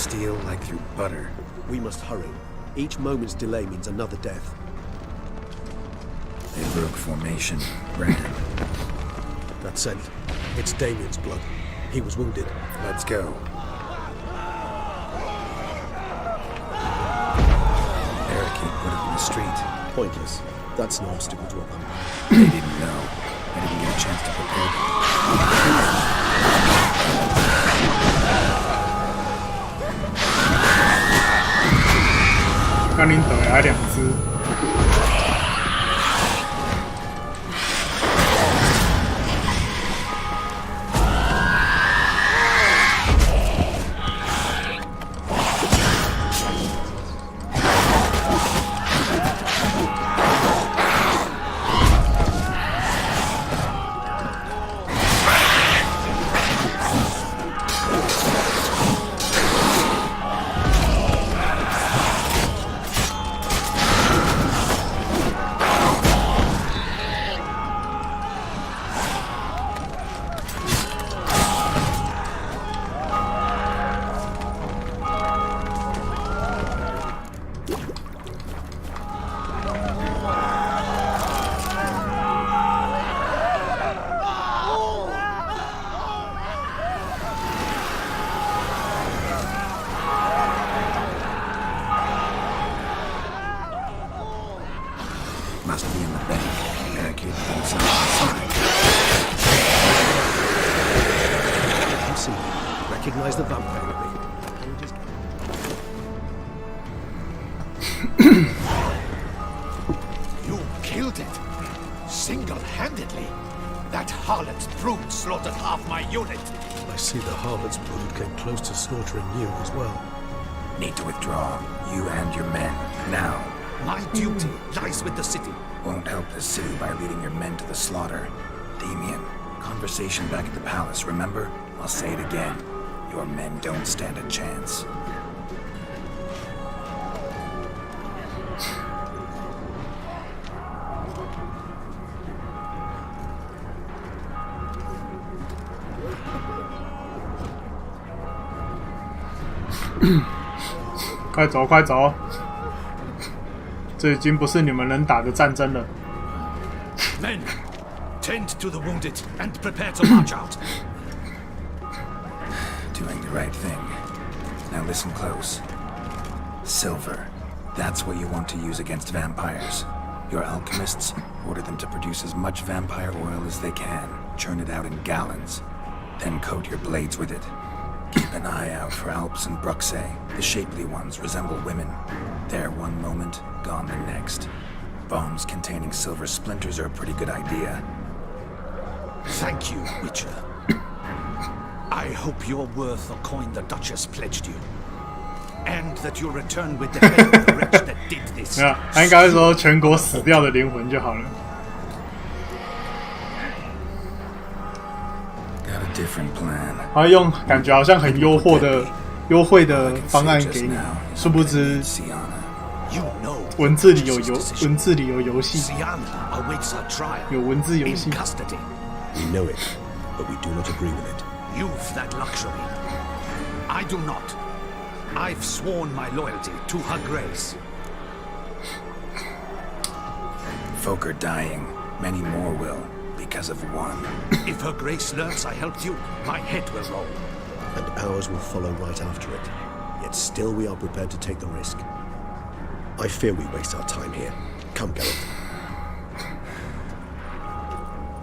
steel like through butter. We must hurry. Each moment's delay means another death. They broke formation. Brandon. That scent. It's Damien's blood. He was wounded. Let's go. Barricade put up in the street. Pointless. That's no obstacle to a vampire. They didn't know. I didn't get a chance to prepare them. 那你等下2只。Must be in the bank. Barricade things inside. You see, recognize the vampire in me. You killed it! Single-handedly! That harlot's brood slaughtered half my unit! I see the harlot's brood came close to slaughtering you as well. Need to withdraw. You and your men. Now. My duty lies with the city. Won't help the city by leading your men to the slaughter. Damien, conversation back at the palace, remember? I'll say it again. Your men don't stand a chance. "快走，快走！这已经不是你们能打的战争了。Men, tend to the wounded and prepare to march out. Doing the right thing. Now listen close. Silver. That's what you want to use against vampires. Your alchemists order them to produce as much vampire oil as they can. Churn it out in gallons. Then coat your blades with it. Keep an eye out for Alps and Bruxae. The shapely ones resemble women. There one moment, gone the next. Bombs containing silver splinters are a pretty good idea. Thank you, Witcher. I hope you're worth the coin the Duchess pledged you. And that you'll return with the head of the wretch that did this. 没有，他应该会说全国死掉的灵魂就好了。Got a different plan. 他用感觉好像很优惠的方案给你，殊不知 You know 文字里有游戏， Siana awaits her trial 有文字游 in 戏。 custody. We know it, but we do not agree with it. You've that luxury. I do not. I've sworn my loyalty to her grace. Folk are dying. Many more will, because of one. If her grace learns I helped you, my head will roll. And ours will follow right after it. Yet still we are prepared to take the risk. I fear we waste our time here. Come, Geralt.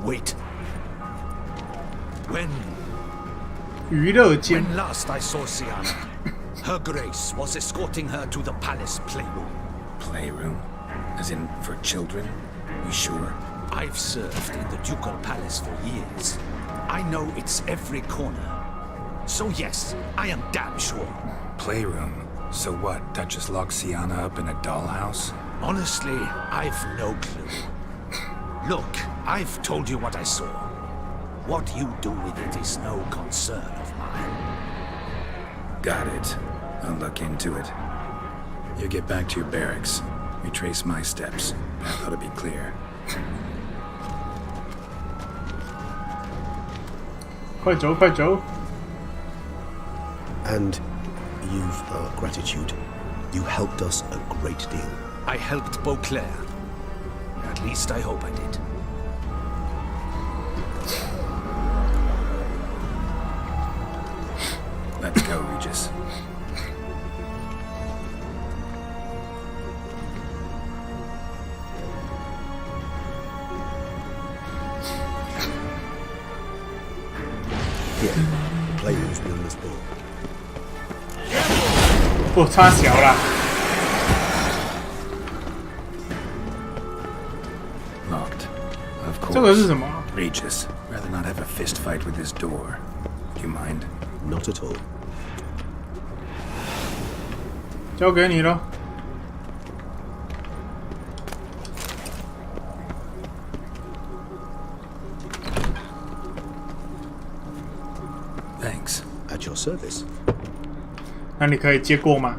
Wait. When 娱乐间 last I saw Siana, her grace was escorting her to the palace playroom. Playroom? As in, for children? You sure? I've served in the ducal palace for years. I know its every corner. So yes, I am damn sure. Playroom? So what, Duchess locked Siana up in a dollhouse? Honestly, I've no clue. Look, I've told you what I saw. What you do with it is no concern of mine. Got it. I'll look into it. You get back to your barracks. Retrace my steps. Path ought to be clear. 快走，快走！ And You've our gratitude. You helped us a great deal. I helped Beauclair. At least I hope I did. Let's go, Regis. Here, play moves me on this ball. 不差小啦。 Locked. Of 这个是 course. 什么？ Regis, rather not have a fist fight with this door. Do you mind? Not at all. 交给你了。 Thanks. At your service. 那你可以接过吗？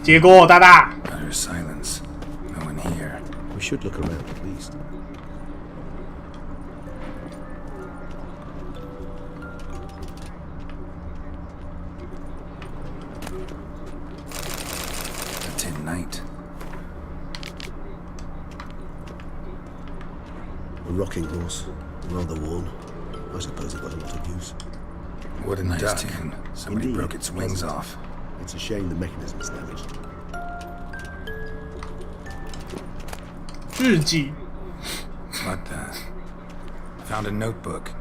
接过，大大。 Utter silence. No one here. We should look around at least. A tin knight. A rocking horse, rather worn. I suppose it got a lot of use. Wooden Nice duck. tin. Somebody Indeed. broke its wings Pleasant. off. It's a shame the mechanism is damaged. 日记。 What the? Found a notebook.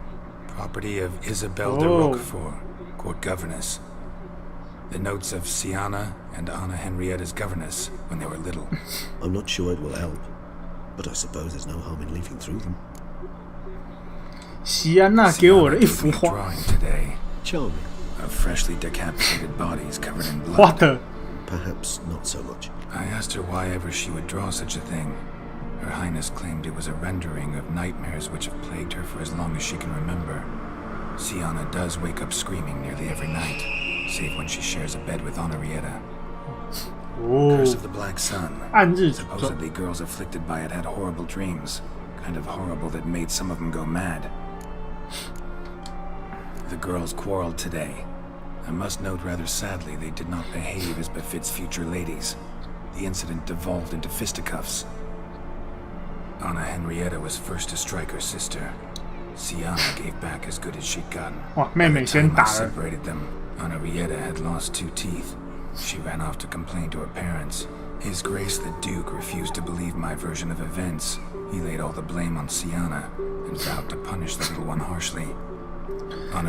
Property of Isabelle de Oh. Roquefort, court governess. The notes of Siana and Anna Henrietta's governess when they were little. I'm not sure it will help, but I suppose there's no harm in leafing through them. 席安娜给我 Siana 的一 gave 幅 me a 画。 drawing today Charming. of freshly decapitated bodies covered in 画 blood. 的 Perhaps not so much. I asked her why ever she would draw such a thing. Her Highness claimed it was a rendering of nightmares which have plagued her for as long as she can remember. Siana does wake up screaming nearly every night, save when she shares a bed with Henrietta. 哦 Curse of the Black Sun. 暗日诅咒。 Supposedly girls afflicted by it had horrible dreams. Kind of horrible that made some of them go mad. The girls quarreled today. I must note rather sadly they did not behave as befits future ladies. The incident devolved into fisticuffs. Anna Henrietta was first to strike her sister. Siana gave back as good as she'd gotten. 哇，妹妹 By the 先 time I 打了。 separated them, Henrietta had lost 2 teeth. She ran off to complain to her parents. His Grace the Duke refused to believe my version of events. He laid all the blame on Siana and vowed to punish the little one harshly.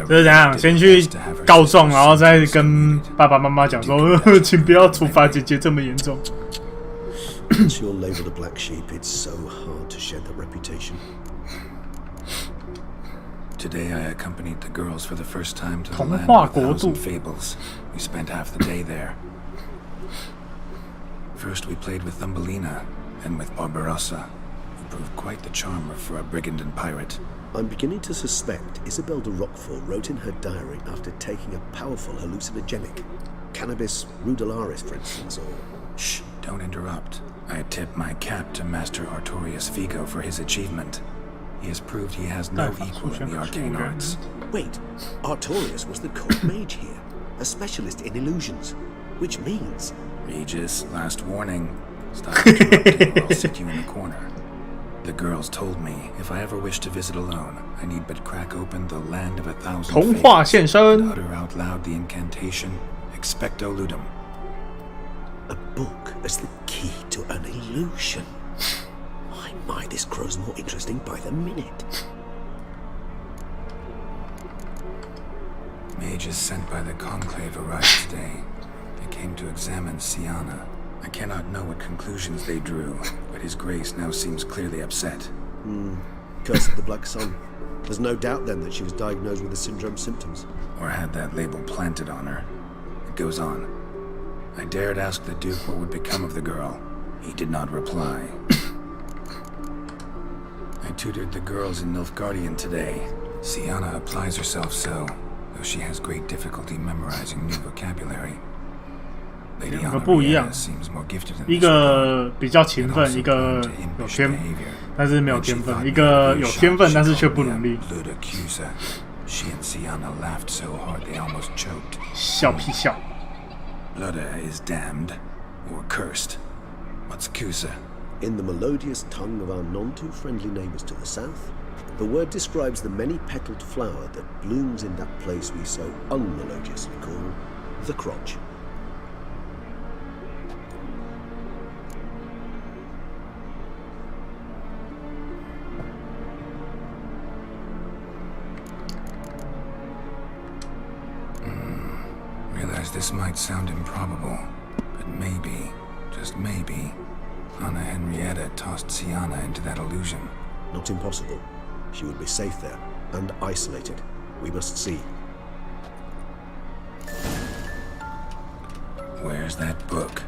这是怎样？先去告状，然后再跟爸爸妈妈讲说，请不要处罚姐姐这么严重。 Once you're labelled a black sheep, it's so hard to shed that reputation. Today I accompanied the girls for the first time to the 童 land 话 of a 国度。 thousand fables. We spent half the day there. First we played with Thumbelina, then with Barbarossa, who proved quite the charmer for a brigand and pirate. I'm beginning to suspect Isabelle de Roquefort wrote in her diary after taking a powerful hallucinogenic. Cannabis rudelaris, for instance, or... Shh, don't interrupt. I tip my cap to Master Artorius Vigo for his achievement. He has proved he has no equal in the arcane arts. Wait, Artorius was the court mage here, a specialist in illusions, which means... Regis, last warning. Stop interrupting or I'll sit you in the corner. The girls told me if I ever wish to visit alone, I need but crack open the land of a thousand 童话 fables 现 and 身， utter out loud the incantation Expecto Ludum. A book as the key to an illusion. My, this grows more interesting by the minute. Mages sent by the Conclave arrived today. They came to examine Siana. I cannot know what conclusions they drew, but His Grace now seems clearly upset. Curse of the Black Sun. There's no doubt then that she was diagnosed with the syndrome symptoms. Or had that label planted on her. It goes on. I dared ask the Duke what would become of the girl. He did not reply. I tutored the girls in Nilfgaardian today. Siana applies herself so, though she has great difficulty memorizing new vocabulary. Lady 两个不一样 Henrietta seems more gifted in 一 this regard, 个比较勤 and 奋， also 一个 prone to 有 impish 天， behavior. 但是没有 When she 天分； thought 一 me 个 a 有 blue 天分， shot, 但是 she 却 called 不 me a 努力。 Ludacusa. She and Sienna laughed so hard they almost choked. 笑屁笑。 Luda is damned, or cursed. What's Kusa? In the melodious tongue of our none too friendly neighbors to the south, the word describes the many-petaled flower that blooms in that place we so unmelodiously call the crotch. Realize this might sound improbable, but maybe, just maybe, Anna Henrietta tossed Sienna into that illusion. Not impossible. She would be safe there, and isolated. We must see. Where's that book?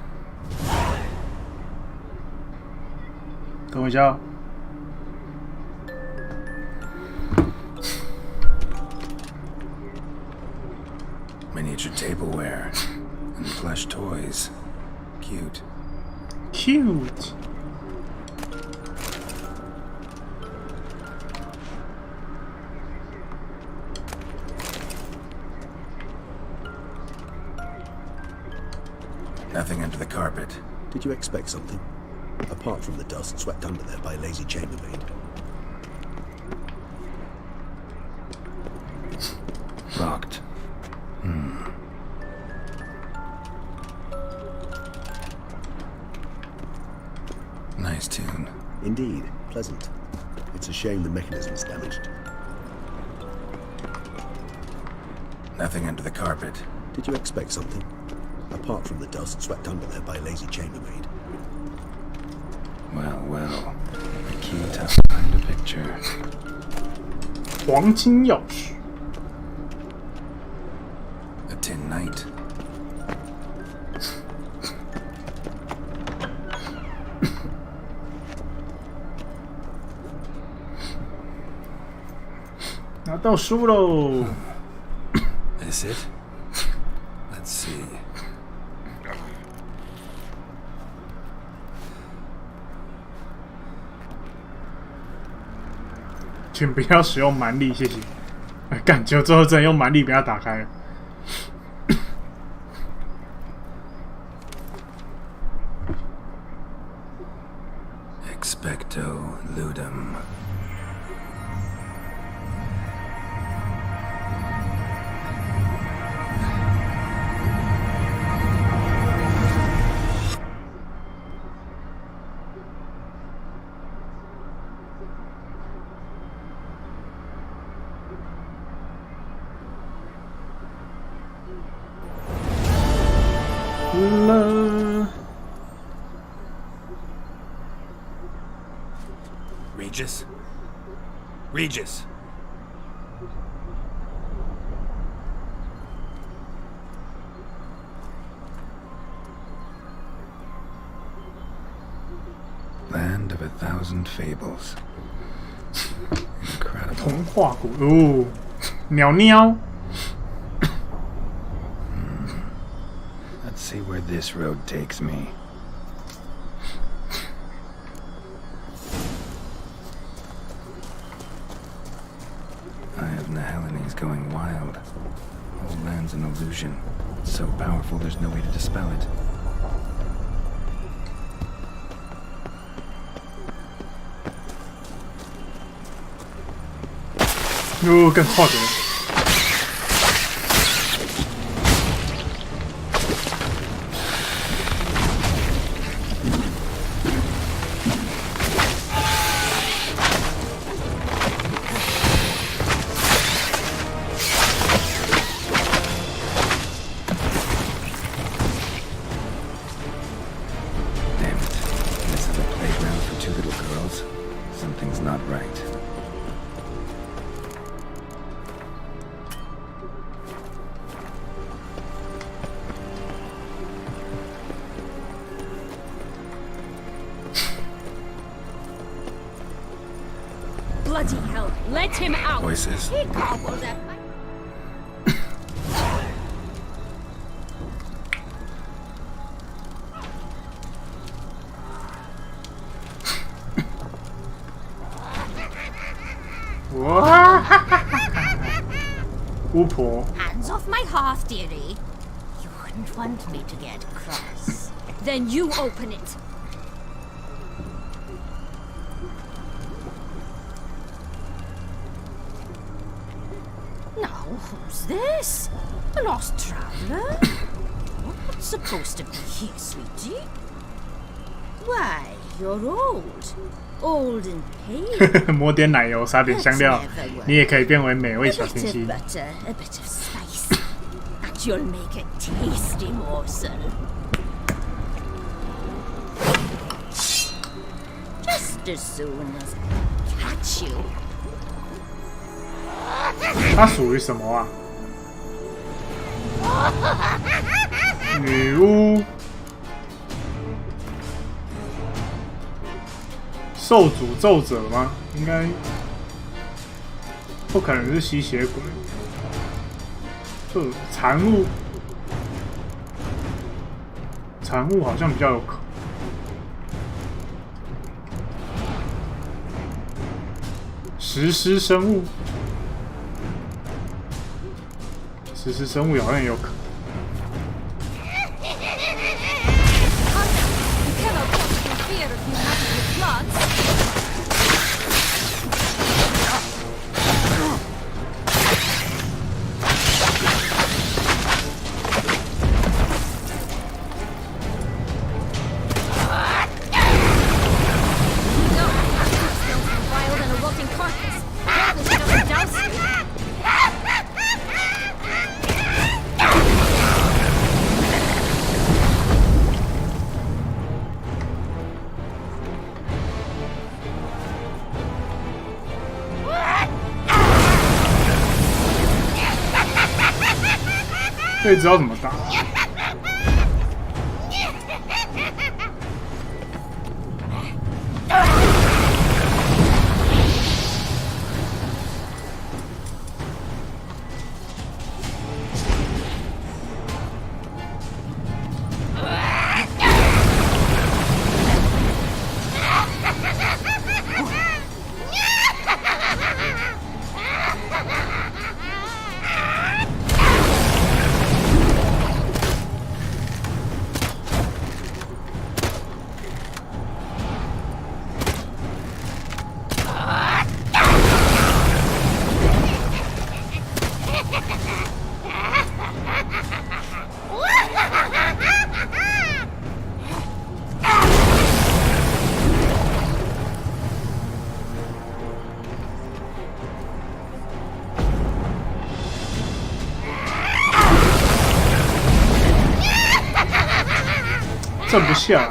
等我一下。 Miniature tableware and plush toys. Cute. Cute. Nothing under the carpet. Did you expect something? Apart from the dust swept under there by a lazy chambermaid. Locked. Nice tune. Indeed, pleasant. It's a shame the mechanism's damaged. Nothing under the carpet. Did you expect something? Apart from the dust swept under there by a lazy chambermaid. Well, well. The key to find a picture. 黄金钥匙。 A tin knight. "拿到书喽！ Is it? Let's see. 请不要使用蛮力，谢谢。哎，干，结果最后真的用蛮力把它打开了。 Expecto ludum. Regis? Regis! Land of 1,000 fables. Incredible. 童话谷哦，鸟鸟。 Let's see where this road takes me. Eye of Nehelene going wild. Whole land's an illusion. It's so powerful there's no way to dispel it. 哟，更好点。 Damn it. This is a playground for two little girls. Something's not right. Bloody hell, let him out! Voices. He gobbled at my... 巫婆。 Hands off my hearth, dearie. You wouldn't want me to get cross. Then you open it. Now, who's this? A lost traveler? What's supposed to be here, sweetie? Why, you're old. Old and pale. 抹点奶油，撒点香料，你也可以变为美味 A 小 bit 清 of 新。 butter, a bit of spice. And you'll make a tasty morsel. Just as soon as I catch you. 它属于什么啊？女巫、受诅咒者吗？应该不可能是吸血鬼。这残物，残物好像比较有可能。食尸生物。 食尸生物好像也有可能。 You cannot watch for fear of you having the floods. No, it smells more vile than a rotting carcass. Careful she doesn't douse you. 这知道怎么打？这不像。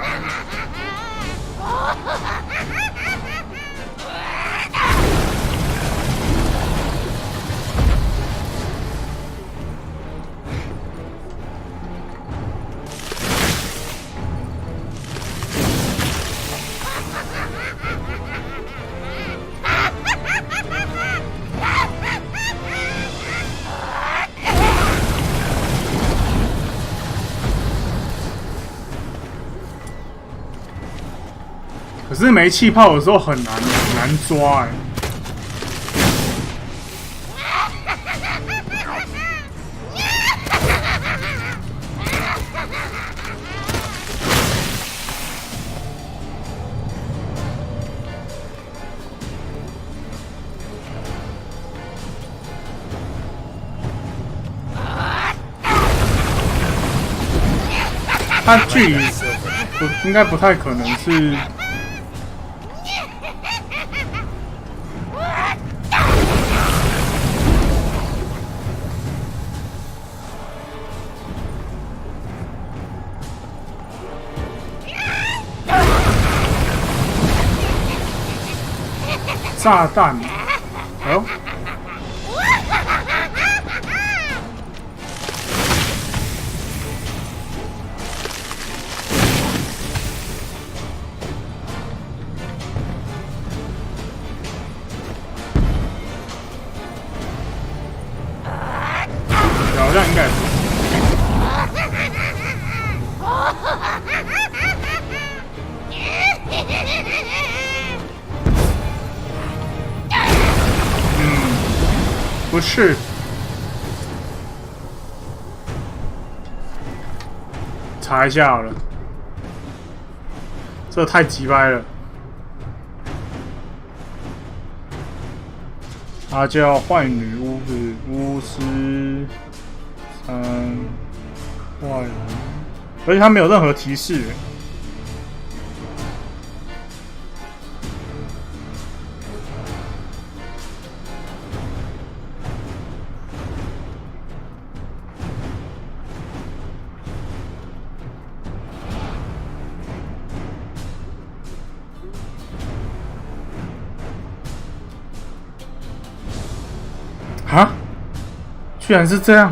可是没气泡的时候很难抓哎、它距离应该不太可能是。炸弹，哎呦！好像应该是。不是，查一下好了，这太鸡掰了。他叫坏女巫是巫师坏人，而且他没有任何提示。啊！居然是这样！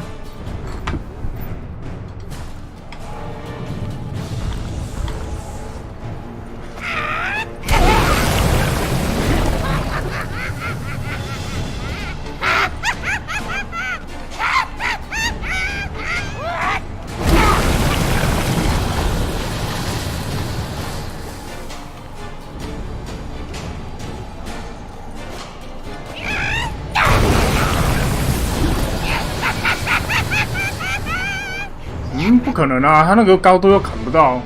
不可能啊！他那个高度又砍不到。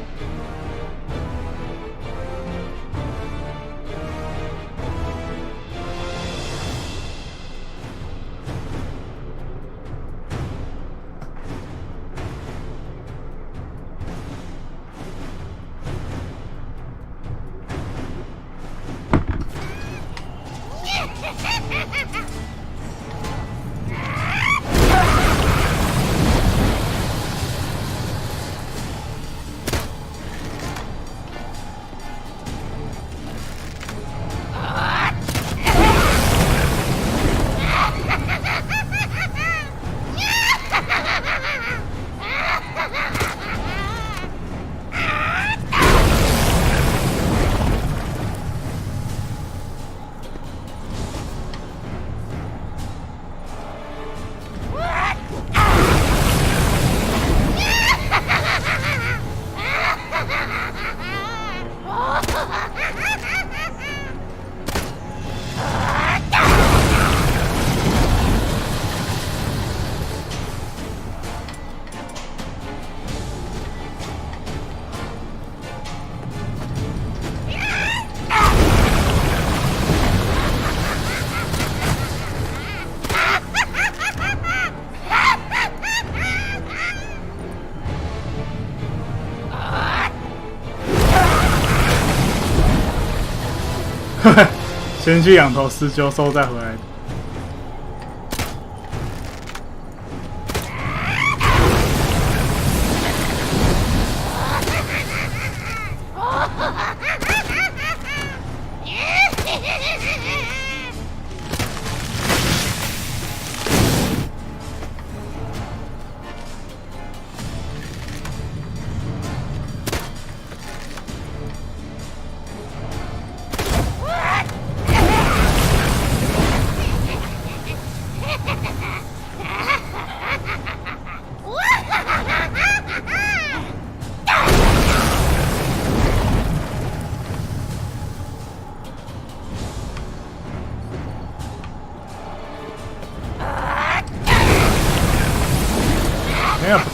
先去养头施灸兽，再回来。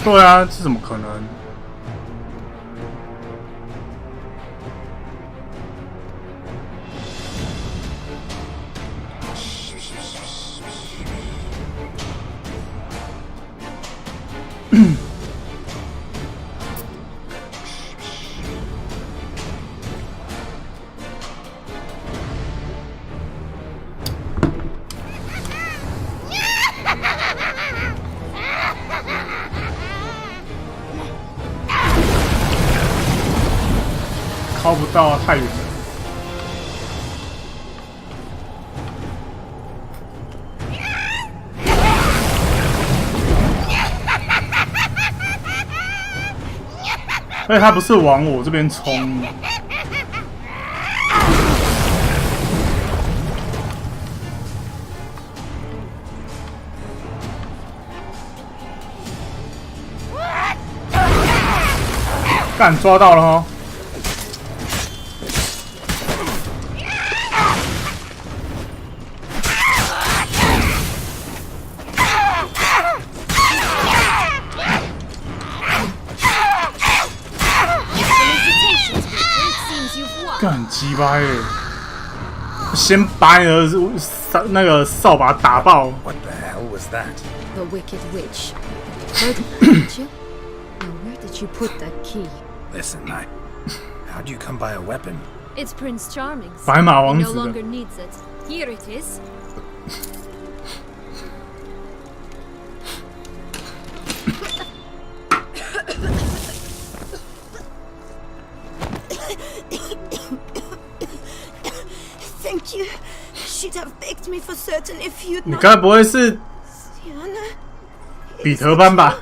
不对啊，这怎么可能？靠不到啊，太远了。而且他不是往我这边冲。干，抓到了哦！这很鸡掰耶！先把你的那个扫把打爆。 What the hell was that? The wicked witch. Heard of it, did you? Now, where did you put that key? Listen, how'd you come by a weapon? It's Prince Charming's. 白马王 He 子 no 的 longer needs it. Here it is. Thank you. She'd have begged me for certain if you'd 你 not. 该不会是 Diana, 彼得班吧？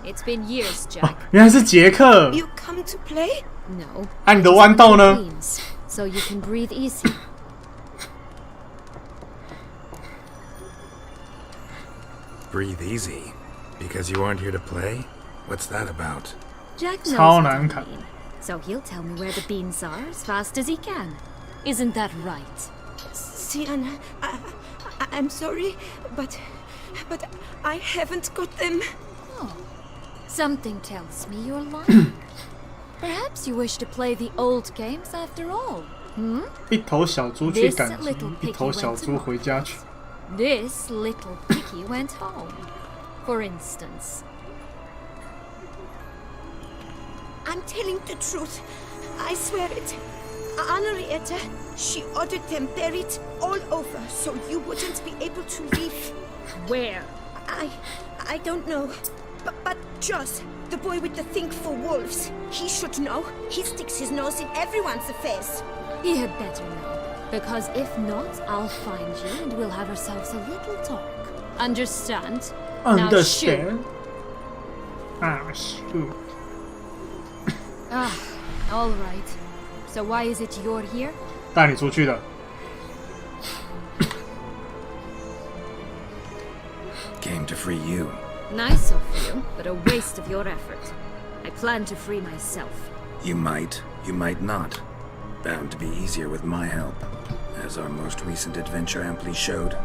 It's been years, Jack. 原来是杰克。 you come to play? No. 啊，你的豌豆呢？ Queens, so you can breathe easy. Breathe easy. Because you aren't here to play? What's that about? Jack knows超 what 难 I 看。 mean, so he'll tell me where the beans are as fast as he can. Isn't that right? Diana, I'm sorry, but I haven't got them. Something tells me you're lying. Perhaps you wish to play the old games after all. 一头小猪去赶集，一头小猪回家去。 This little piggy went home. For instance. I'm telling the truth. I swear it. Henrietta, she ordered them buried all over so you wouldn't be able to leave. Where? I don't know. But Joss, the boy with the thing for wolves, he should know. He sticks his nose in everyone's affairs. He had better know. Because if not, I'll find you and we'll have ourselves a little talk. Understand? Now shoot. Understand? 啊，shoot！ Ah, all right. So why is it you're here? 带你出去的。 Came to free you. Nice of you, but a waste of your effort. I plan to free myself. You might not. Bound to be easier with my help, as our most recent adventure amply showed.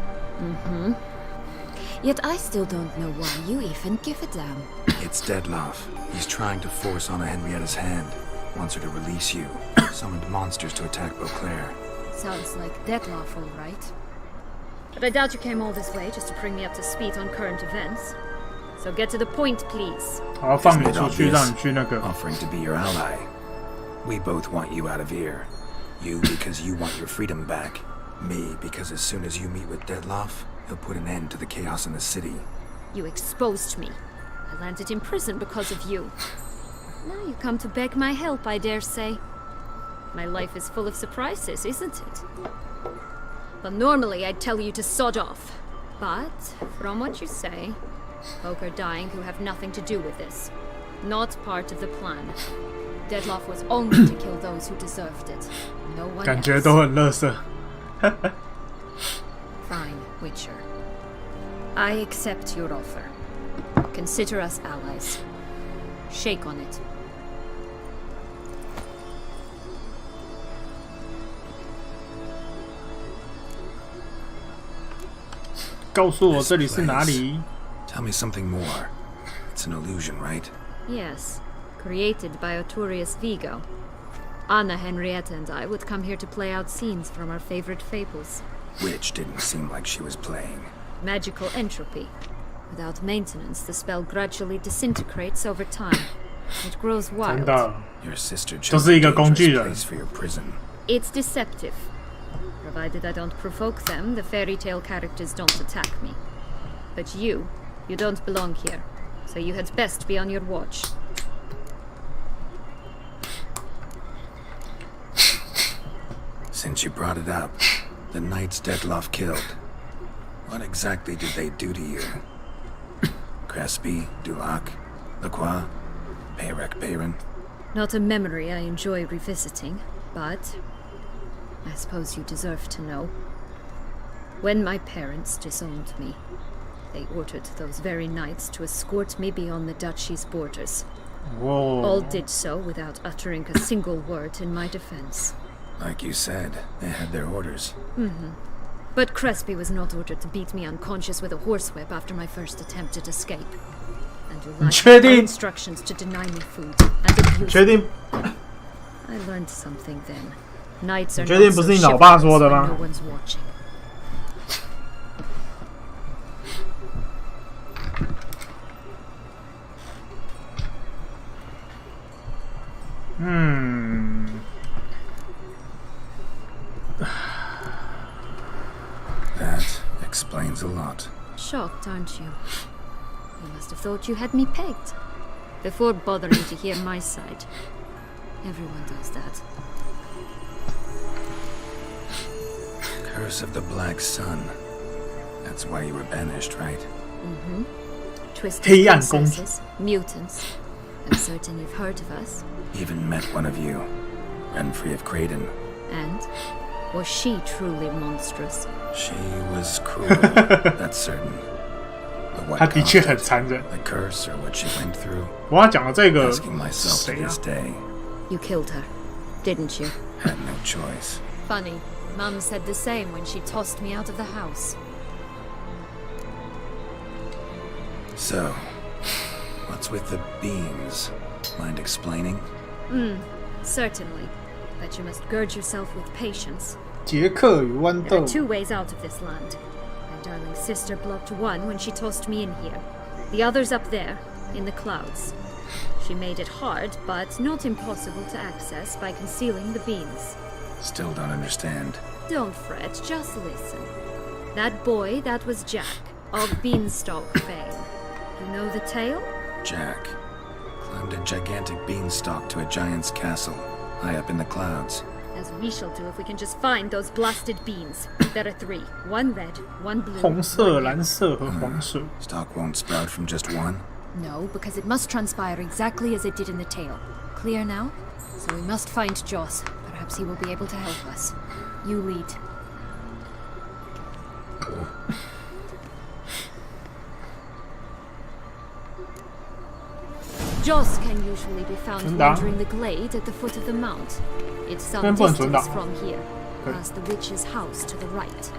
Yet I still don't know why you even give a damn. It's Deadloff. He's trying to force Anna Henrietta's hand. Wants her to release you. Summoned monsters to attack Beauclair. Sounds like Deadloff, all right. But I doubt you came all this way just to bring me up to speed on current events. So get to the point, please. 好，放你 Isn't it 出去， obvious? 让你去那个。 Offering to be your ally. We both want you out of here. You because you want your freedom back. Me because as soon as you meet with Deadloff, he'll put an end to the chaos in the city. You exposed me. I landed in prison because of you. Now you come to beg my help, I dare say. My life is full of surprises, isn't it? Well, normally I'd tell you to sod off. But, from what you say, folk are dying who have nothing to do with this. Not part of the plan. Deadloff was only to kill those who deserved it. No one 感觉 else. 都很垃圾。 Fine, Witcher. I accept your offer. Consider us allies. Shake on it. 告诉我这里是哪里？ Tell me something more. It's an illusion, right? Yes, created by Arturius Vigo. Anna, Henrietta, and I would come here to play out scenes from our favorite fables. Which didn't seem like she was playing. Magical entropy. Without maintenance, the spell gradually disintegrates over time. It grows 真 wild. 的， Your sister 就 chose 是 a 一个工具 dangerous 人。 place for your prison. It's deceptive. Provided I don't provoke them, the fairy tale characters don't attack me. But you don't belong here. So you had best be on your watch. Since you brought it up, the knights Deadloff killed. What exactly did they do to you? Crespi, Dulac, Lacroix, Payrek Bayron? Not a memory I enjoy revisiting, but I suppose you deserve to know. When my parents disowned me, they ordered those very knights to escort me beyond the duchy's borders. All 哦， did so without uttering a single word in my defense. Like you said, they had their orders. But Crespi was not ordered to beat me unconscious with a horsewhip after my first attempt at escape. And Dulac had no 确定？ instructions to deny me food and abuse 确定？ I learned something then. Nights are 你确定 not 不 so 是你老爸说的 chivalrous 吗 when no one's watching. That explains a lot. Shocked, aren't you? You must have thought you had me pegged. Before bothering to hear my side. Everyone does that. Curse of the Black Sun. That's why you were banished, right? Twisted 黑暗公主 princesses, mutants. I'm certain you've heard of us. Even met one of you. Renfrey of Kraden. And was she truly monstrous? She was cruel, that's certain. But what 他的确 caused 很 it? 残忍。 The curse or what she went through? 我要讲的这个 Asking 是 myself to 谁啊 this？day. You killed her, didn't you? Had no choice. Funny. Mum said the same when she tossed me out of the house. So, what's with the beans? Mind explaining? Certainly. But you must gird yourself with patience. 杰克与豌 There 豆 are 2 ways out of this land. My darling sister blocked one when she tossed me in here. The other's up there, in the clouds. She made it hard, but not impossible to access by concealing the beans. Still don't understand. Don't fret, just listen. That boy, that was Jack, of Beanstalk fame. You know the tale? Jack climbed a gigantic beanstalk to a giant's castle, high up in the clouds. As we shall do if we can just find those blasted beans. There are 3. 1 red, 1 blue. 红色、蓝色和黄色。 Stalk won't sprout from just one. No, because it must transpire exactly as it did in the tale. Clear now? So we must find Joss. Perhaps he will be able to help us. You lead. Joss can usually be found 存档。 wandering the glade at the foot of the mount. It's some 这边不能存档。 distance from here, 对。 past the witch's house to the right.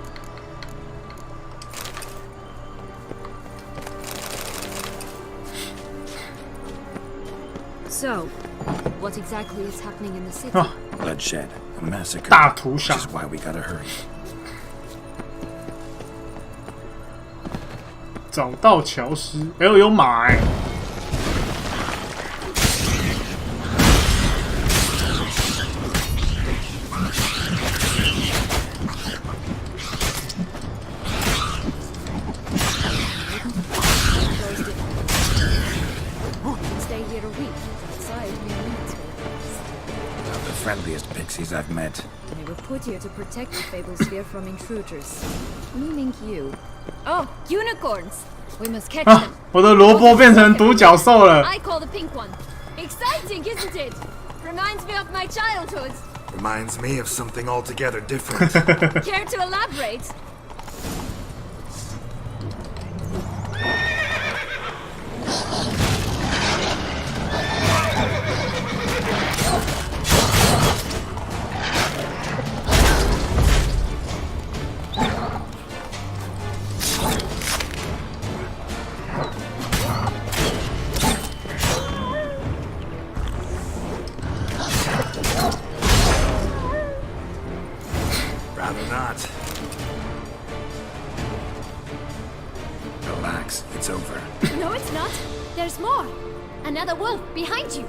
So, what exactly is happening in the city? 啊， Bloodshed, a massacre. 大屠 Which 杀 is why we gotta hurry. 找到乔斯。哎呦，有马哎、Stay here a week. Outside, we are not. Not the friendliest pixies I've met. They were put here to protect the Fableспhere from intruders. Meaning you. Oh, unicorns! We must catch 啊 them. 我的萝卜变成独角兽了。 I call the pink one. Exciting, isn't it? Reminds me of my childhood. Reminds me of something altogether different. Care to elaborate? Rather not. Relax, it's over. No, it's not. There's more. Another wolf behind you.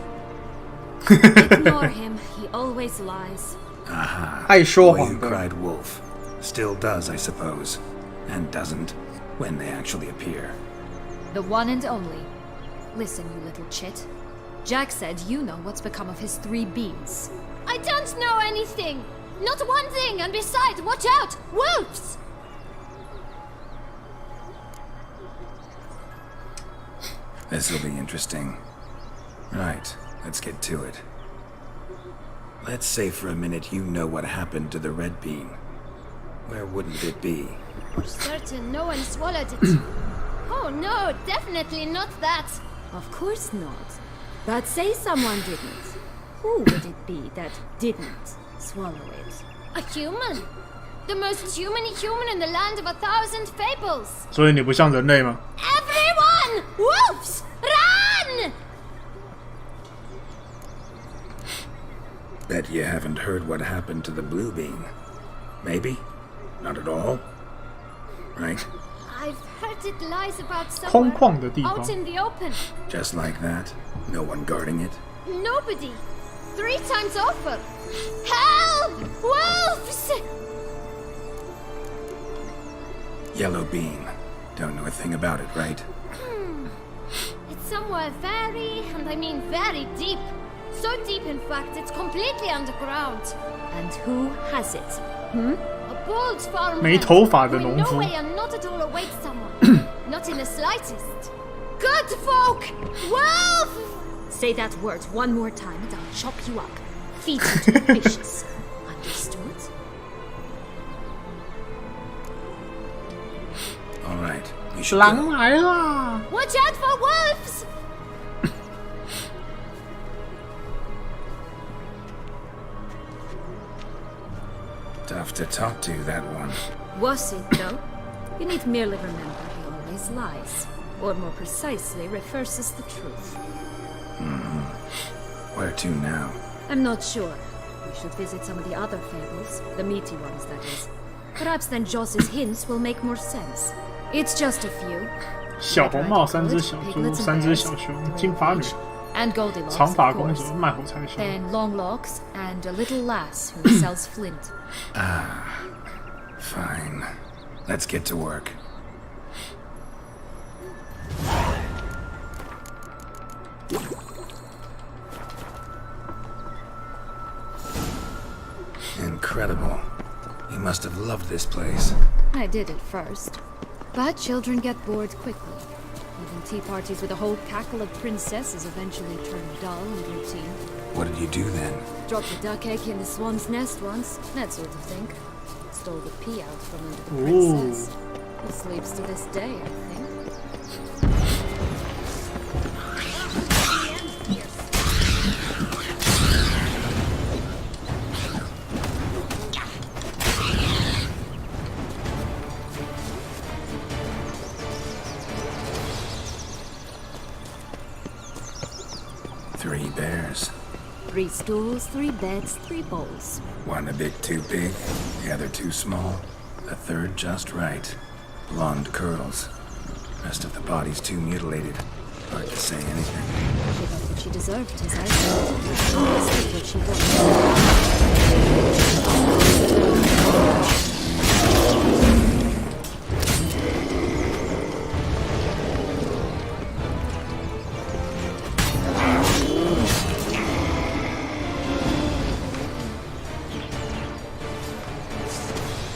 Ignore him. He always lies. Aha. 爱说 Boy 谎 who 的。 cried wolf. Still does, I suppose. And doesn't, when they actually appear. The one and only. Listen, you little chit. Jack said you know what's become of his 3 beans. I don't know anything! Not one thing, and besides, watch out! Wolves! This'll be interesting. Right, let's get to it. Let's say for a minute you know what happened to the red bean. Where wouldn't it be? For certain, no one swallowed it. Oh no, definitely not that. Of course not. But say someone didn't. Who would it be that didn't swallow it? A human. The most human-y human in the land of 1,000 fables. 所以你不像人类吗？ Everyone! Wolves! Run! Bet you haven't heard what happened to the Blue Bean. Maybe? Not at all? Right? I've heard it lies about 空 somewhere 旷的地 out 方。 in the open. Just like that? No one guarding it? Nobody. 3 times over. Help! Wolves! Yellow Bean. Don't know a thing about it, right? It's somewhere very, and I mean very deep. So deep, in fact, it's completely underground. And who has it? A bald farmer. 没头发的 who in 农 no 夫。 way and not at all awaits someone. Not in the slightest. Good folk! Wolf! Say that word one more time and I'll chop you up. Feed you to the fishes. Understood? All right. You should 狼 go. 来啦！ Watch out for wolves! Tough to talk to, that one. Was it, though? You need merely remember he always lies. Or more precisely, reverses the truth. Where to now? I'm not sure. We should visit some of the other fables. The meaty ones, that is. Perhaps then Joss's hints will make more sense. It's just a few. 小红帽、3只小猪、3只小熊、金发女、 And Goldilocks, 长发 of 公 course. 主、卖火柴熊。 Then Longlocks and a little lass who sells flint. Fine. Let's get to work. Incredible. You must have loved this place. I did at first. But children get bored quickly. Even tea parties with a whole cackle of princesses eventually turn dull and routine. What did you do then? Dropped a duck egg in the swan's nest once, that sort of thing. Stole the pea out from under the Ooh. princess. He sleeps to this day, I think. Three bears. 3 stools, 3 beds, 3 bowls. One a bit too big, the other too small, the third just right. Blonde curls. Rest of the body's too mutilated. Hard to say anything. She got what she deserved, as I said. She understood what she wanted.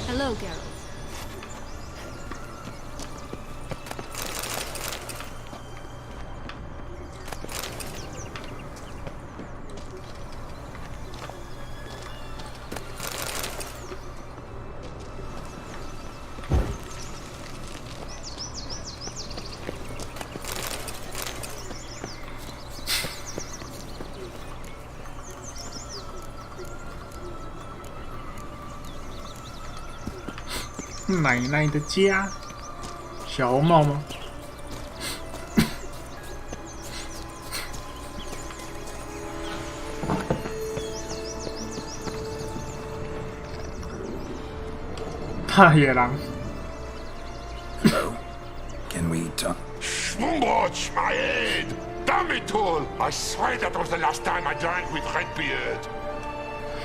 Hello, Geralt. "奶奶的家"，小红帽吗？大野狼， Hello? Can we talk? Schwumbots, my head! Damn it all! I swear that was the last time I drank with Redbeard.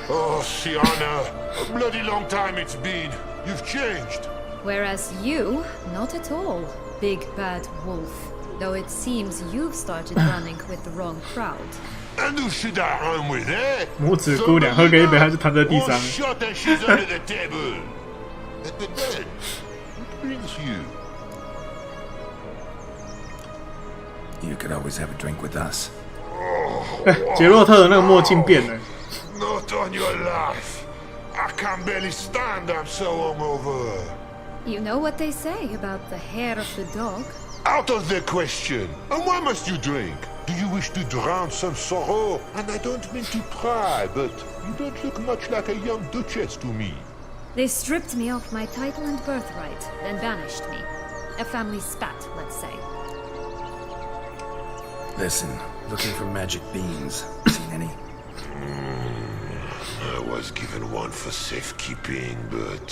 Oh, Sienna, a bloody long time it's been. You've changed. Whereas you, not at all, big bad wolf. Though it seems you've started running with the wrong crowd. And who should I run with, eh? 拇指姑娘喝个一杯，她就躺在地上 One 了。 shot and she's under the table. But then, what brings you? You could always have a drink with us. 杰洛特的那个墨镜变了， Not on your life. I can barely stand, I'm so hungover. You know what they say about the hair of the dog? Out of the question. And why must you drink? Do you wish to drown some sorrow? And I don't mean to pry, but you don't look much like a young duchess to me. They stripped me of my title and birthright, then banished me. A family spat, let's say. Listen, looking for magic beans. Seen any? was given one for safekeeping, but...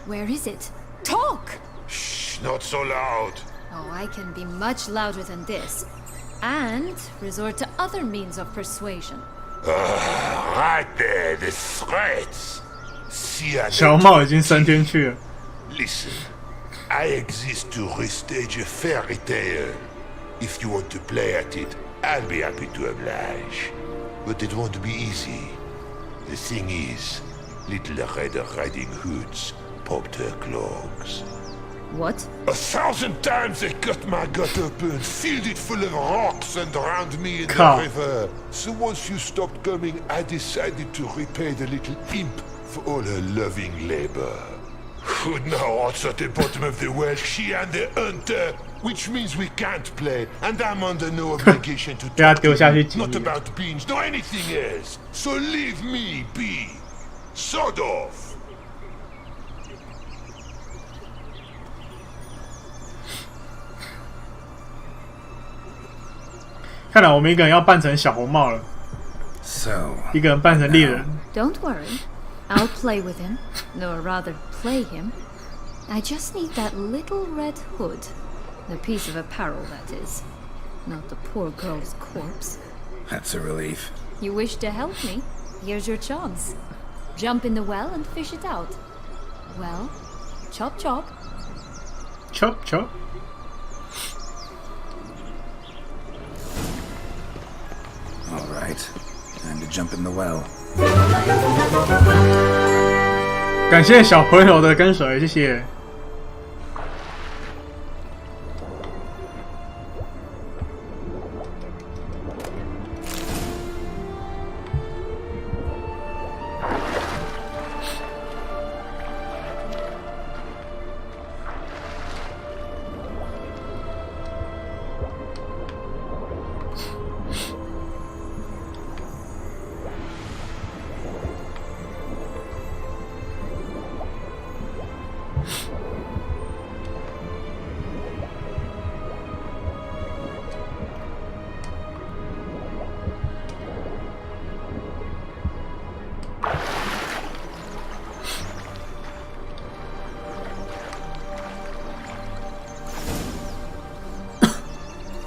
Where is it? Talk! Shh, not so loud. Oh, I can be much louder than this. And resort to other means of persuasion. Right there, the threats. See, I 小帽已经升天去了。 Listen, I exist to restage a fairy tale. If you want to play at it, I'll be happy to oblige. But it won't be easy. The thing is, little Red Riding Hoods popped her clogs. What? 1,000 times they cut my gut open, filled it full of rocks and drowned me in Car. the river. So once you stopped coming, I decided to repay the little imp for all her loving labor. Who now wants at the bottom of the well, she and the hunter, which means we can't play, and I'm under no obligation to 被他 talk 丢 to 下去 you, 几 not 年。 about beans, nor anything else. So leave me be. Sod off. 看来我们一个人要扮成小红帽了， So, 一个人扮成猎人。 Don't worry. I'll play with him. Or rather, play him. I just need that little red hood. The piece of apparel, that is. Not the poor girl's corpse. that's a relief. You wish to help me? Here's your chance. Jump in the well and fish it out. Well, chop chop. Chop chop。 All right, time to jump in the well. 感谢小朋友的跟随，谢谢。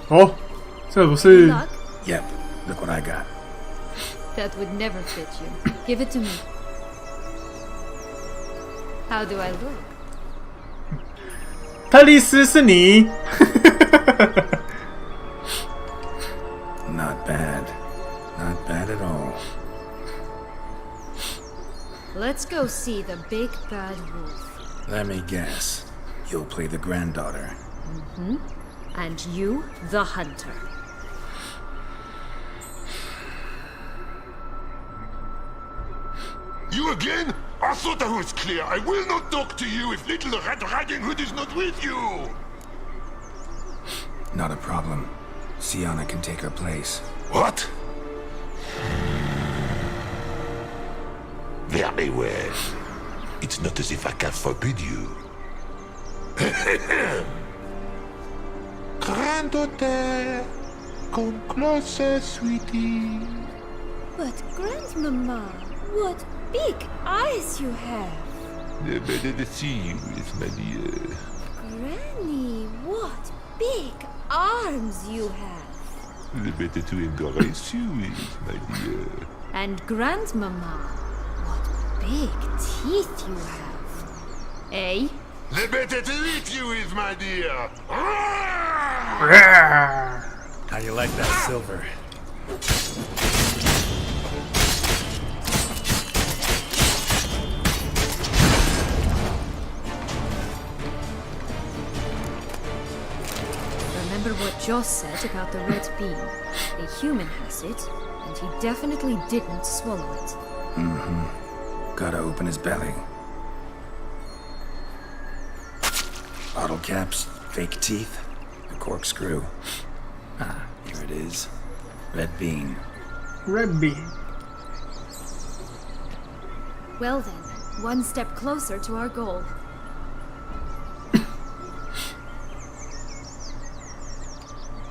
哦，这不是 Luck? Yep, look what I got. That would never fit you. Give it to me. How do I look? 特丽斯是你。 Not bad. Not bad at all. Let's go see the big bad wolf. Let me guess. You'll play the granddaughter. And you, the hunter. You again? I thought I was clear. I will not talk to you if little Red Riding Hood is not with you. Not a problem. Sienna can take her place. What? Very well. It's not as if I can forbid you. Granddaughter, come closer, sweetie. But Grandmama, what big eyes you have! The better to see you is my dear. Granny, what big arms you have! The better to embrace you is my dear. And Grandmama, what big teeth you have. Eh? The better to eat you is my dear. How you like that, Silver? Remember what Joss said about the red bean. A human has it, and he definitely didn't swallow it. Gotta open his belly. Bottle caps, fake teeth, a corkscrew. Ah, here it is. Red bean. Red bean。 Well then, one step closer to our goal.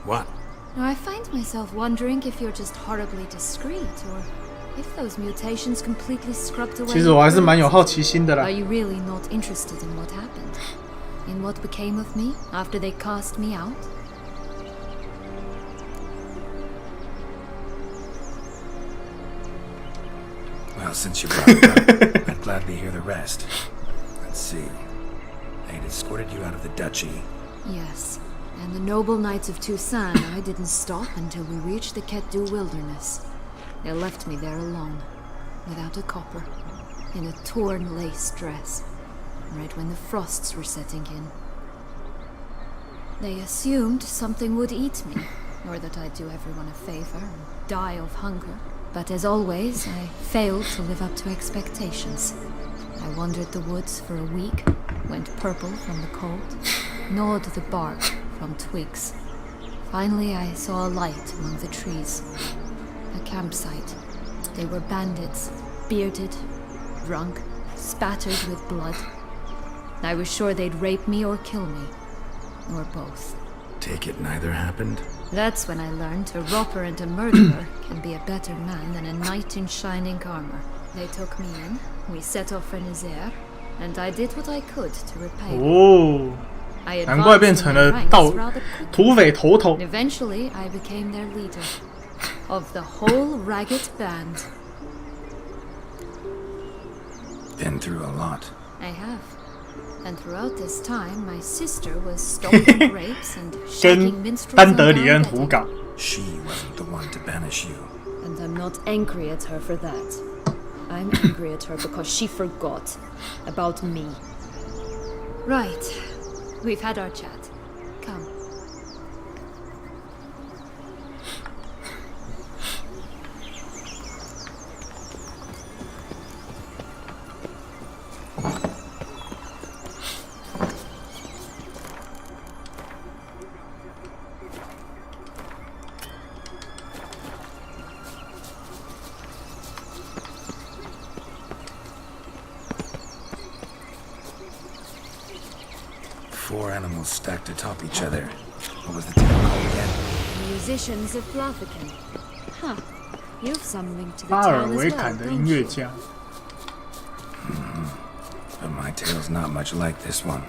What? Now I find myself wondering if you're just horribly discreet, or If those mutations completely scrubbed away 其实我还是蛮有好奇心的啦 Are。you really not interested in what happened? In what became of me after they cast me out? Well, since you brought it up, I'd gladly hear the rest. Let's see. They had escorted you out of the duchy. Yes. And the noble knights of Toussaint, I didn't stop until we reached the Ketdu wilderness. They left me there alone, without a copper, in a torn lace dress, right when the frosts were setting in. They assumed something would eat me, or that I'd do everyone a favor and die of hunger. But as always, I failed to live up to expectations. I wandered the woods for a week, went purple from the cold, gnawed the bark from twigs. Finally, I saw a light among the trees. A campsite. They were bandits, bearded, drunk, spattered with blood. I was sure they'd rape me or kill me, or both. Take it neither happened? That's when I learned a robber and a murderer can be a better man than a knight in shining armor. They took me in, we set off for Nazaire, and I did what I could to repay them. 哦， I 难怪 advanced 变 in 成 their 了 ranks 盗 rather quickly. 土匪头头。 Eventually, I became their leader. Of the whole ragged band. Been through a lot. I have. And throughout this time, my sister was stalking grapes and 跟 shaking minstrels 丹 on 德里恩 down 胡 bedding. 搞。 She wasn't the one to banish you. And I'm not angry at her for that. I'm angry at her because she forgot about me. Right. We've had our chat. Come. Four animals stacked atop each other. What was the tale called again? Musicians of Blaviken. Huh. You've some link to the 巴尔 town 维 as well, 坎的 don't 音乐 you? 家。 But my tale's not much like this one.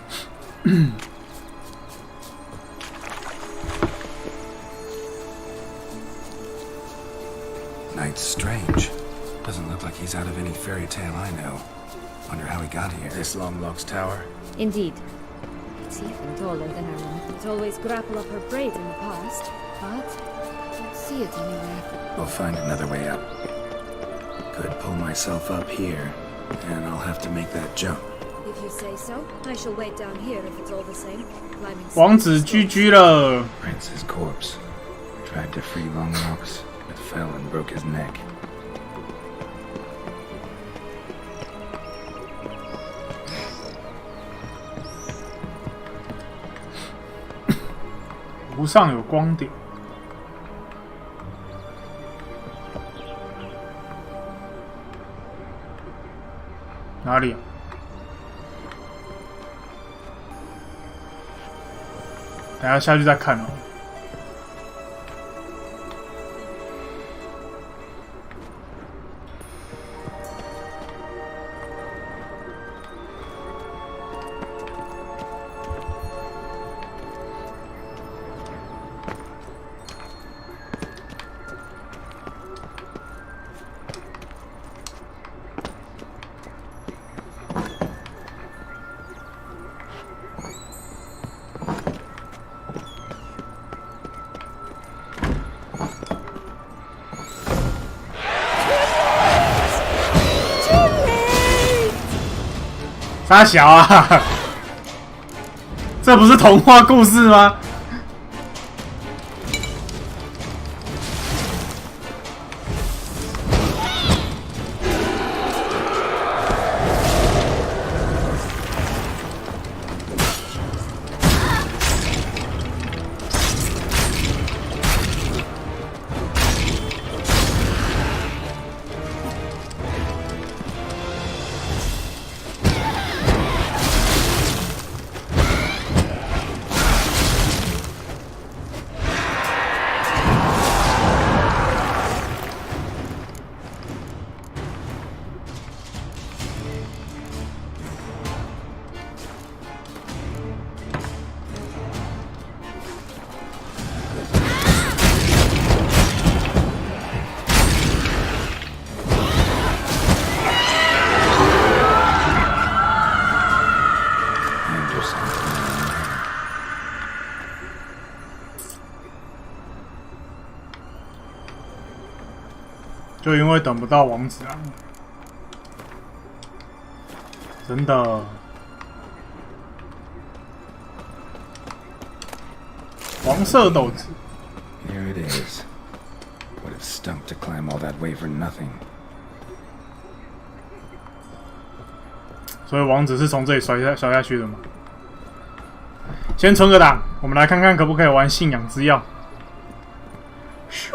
Knight's strange. Doesn't look like he's out of any fairy tale I know. Wonder how he got here. This Longlock's tower? Indeed. It's even taller than her own. It's always grapple up her braid in the past, but I don't see it anywhere. We'll find another way up. Could pull myself up here, and I'll have to make that jump. If you say so, I shall wait down here if it's all the same. Climbing 王子 GG 了。 Prince's corpse. Tried to free Longlocks, but fell and broke his neck. 湖上有光点。哪里啊？等一下下去再看哦。傻小啊！这不是童话故事吗？就因为等不到王子啊，真的。黄色豆子。 Here it is. Would have stunk to climb all that way for nothing. 所以王子是从这里摔下去的吗？先存个档，我们来看看可不可以玩信仰之钥。咻，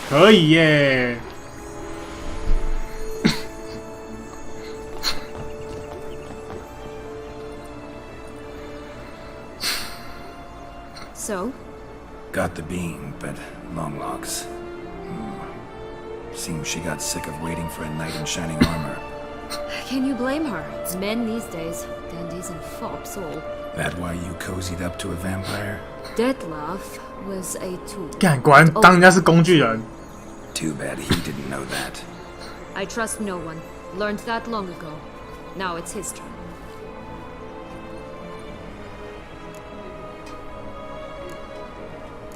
可以耶！ So? Got the bean, but Longlocks. Seems she got sick of waiting for a knight in shining armor. Can you blame her? Men these days, dandies and fops all. That why you cozied up to a vampire? Detlef was a tool. 干，果然当人家是工具人。 Too bad he didn't know that. I trust no one. Learned that long ago. Now it's his turn.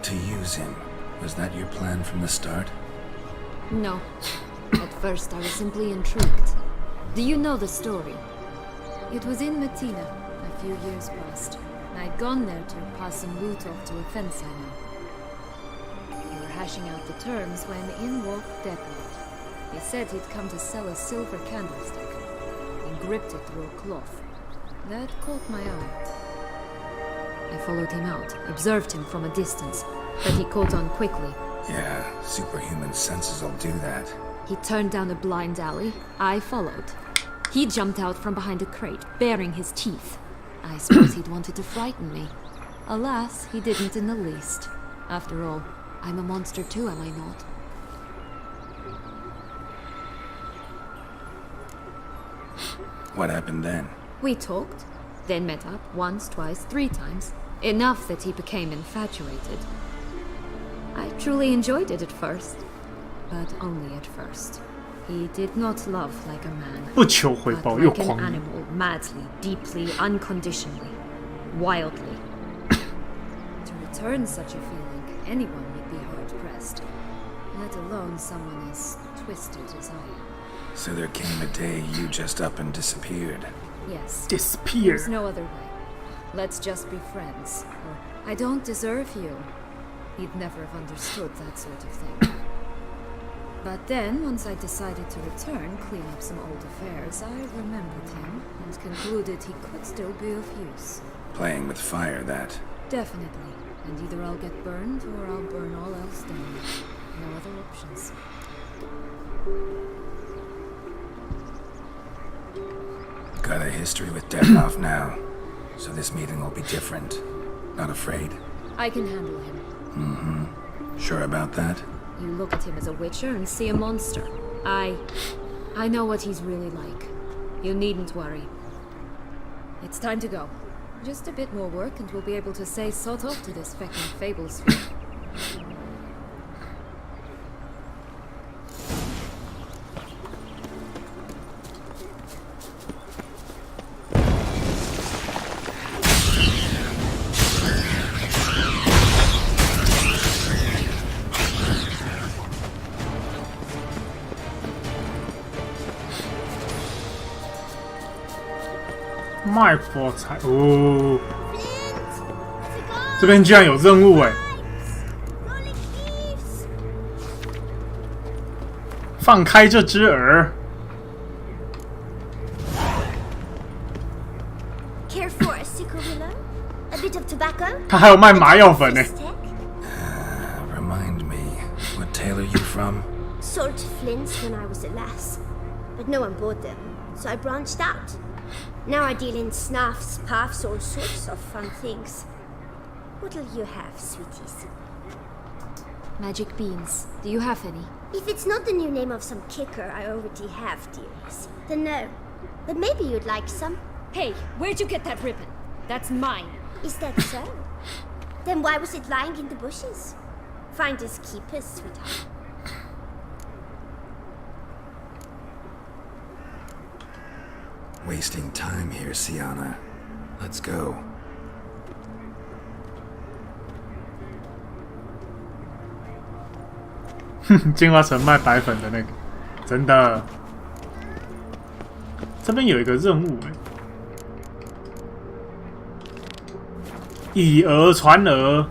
To use him. Was that your plan from the start? No. At first I was simply intrigued. Do you know the story? It was in Metina, a few years past. I'd gone there to pass some loot off to a fence I know. We were hashing out the terms when in walked Detlef. He said he'd come to sell a silver candlestick. He gripped it through a cloth. That caught my eye. I followed him out, observed him from a distance, but he caught on quickly. Yeah, superhuman senses will do that. He turned down a blind alley. I followed. He jumped out from behind a crate, baring his teeth. I suppose he'd wanted to frighten me. Alas, he didn't in the least. After all, I'm a monster too, am I not? What happened then? We talked, then met up once, twice, 3 times. Enough that he became infatuated. I truly enjoyed it at first, but only at first. He did not love like a man, 不求回 but 报又 like 狂 an 野。 animal, madly, deeply, unconditionally, wildly. To return such a feeling, anyone would be hard-pressed, let alone someone as twisted as I am. So there came a day you just up and disappeared. Yes. Disappear. There's no other way. Let's just be friends. Or, I don't deserve you. He'd never have understood that sort of thing. But then, once I decided to return, clean up some old affairs, I remembered him and concluded he could still be of use. Playing with fire, that. Definitely. And either I'll get burned or I'll burn all else down. No other options. Got a history with Detlef now. So this meeting will be different. Not afraid? I can handle him. Sure about that? You look at him as a witcher and see a monster. I know what he's really like. You needn't worry. It's time to go. Just a bit more work and we'll be able to say sort off to this feckin' fable sphere.《卖火柴》哦，这边居然有任务哎！放开这只耳！ Care for a sickle willow? A bit of tobacco? 他还有卖麻药粉呢。 Remind me, what tale are you from? Sold flints when I was a lass, but no one bought them, so I branched out. Now I deal in snuffs, puffs, all sorts of fun things. What'll you have, sweeties? Magic beans. Do you have any? If it's not the new name of some kicker I already have, dearies, then no. But maybe you'd like some. Hey, where'd you get that ribbon? That's mine. Is that so? Then why was it lying in the bushes? Finders keepers, sweetheart. Wasting time here, Sienna. Let's go. 进化成卖白粉的那个，真的。这边有一个任务以讹传讹。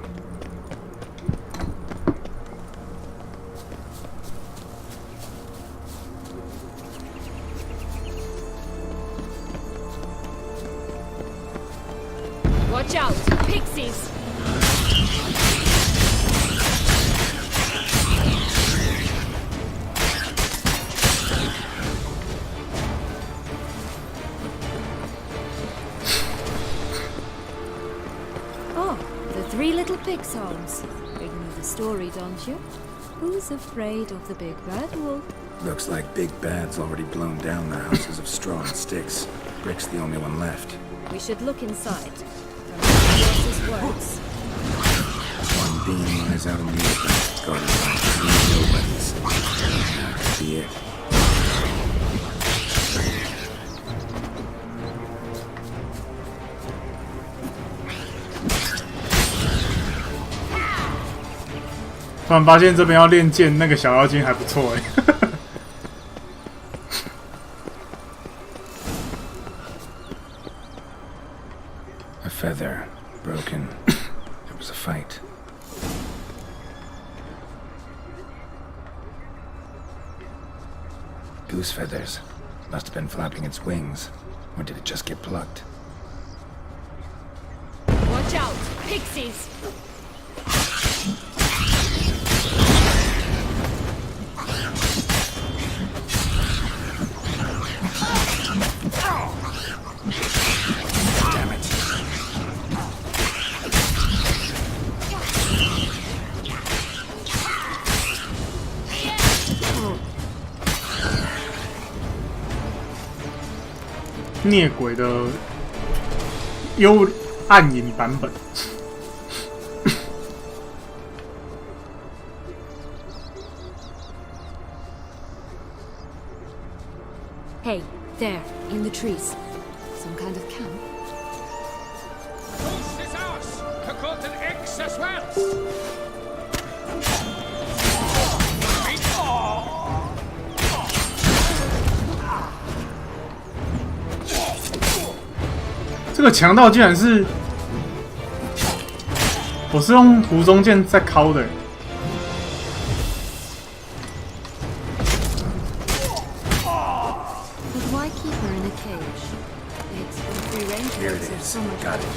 Watch out, pixies! Oh, the three little pig's homes. You know the story, don't you? Who's afraid of the big bad wolf? Looks like Big Bad's already blown down the houses of straw and sticks. Brick's the only one left. We should look inside. His words. One beam lies out in the open, guarded by three nobodies. That could be it. "突然发现这边要练剑，那个小妖精还不错哎。A feather, broken. It was a fight. Goose feathers. Must have been flapping its wings. Or did it just get plucked? Watch out, pixies! Damn it. 孽鬼的幽暗影版本。Hey, there, in the trees. Some kind of camp. Ghost is ours! Forgotten X as well! Oh! 这个强盗竟然是，我是用湖中剑在敲的。But why keep her in a cage? It's free range. Here it is. Got it.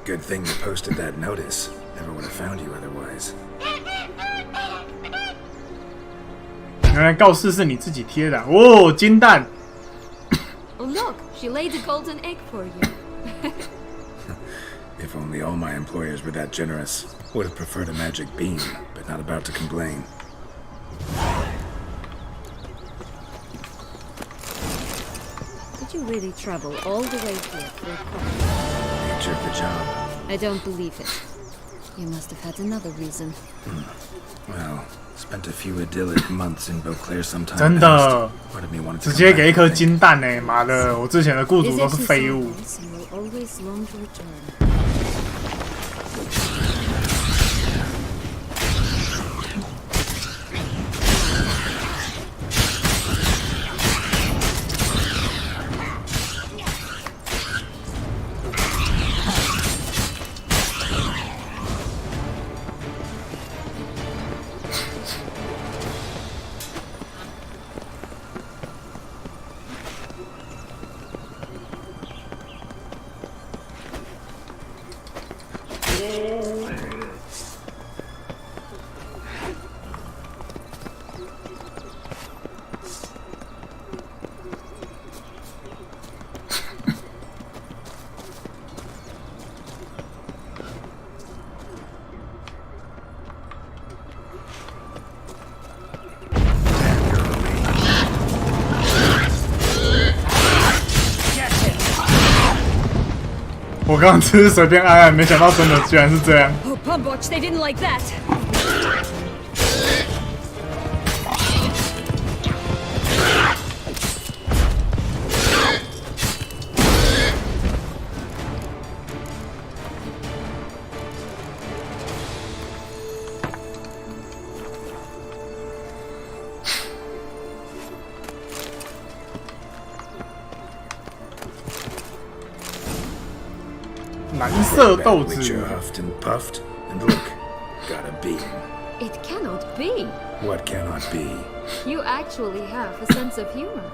Good thing you posted that notice. Never would have found you otherwise. 原来告示是你自己贴的哦，金蛋。Oh look, she laid a golden egg for you. If only all my employers were that generous. Would have preferred a magic beam, but not about to complain. Did you really travel all the way here for a coffee? Nature of the job. I don't believe it. You must have had another reason. Well, spent a few idyllic months in Beauclair sometime 真的 past. Part of me wanted to 直 come 接 back 给一颗 and think. 金蛋呢、妈的！我之前的雇主都是 Visit 废 his 物。 uncles and will always long to return. Damn girl. 我刚刚只是随便按按，没想到真的居然是这样。 Oh, Pumbotch, they didn't like that. 蓝色豆 Which 子 are huffed and puffed, and look, got a beam. It cannot be. What cannot be? You actually have a sense of humor.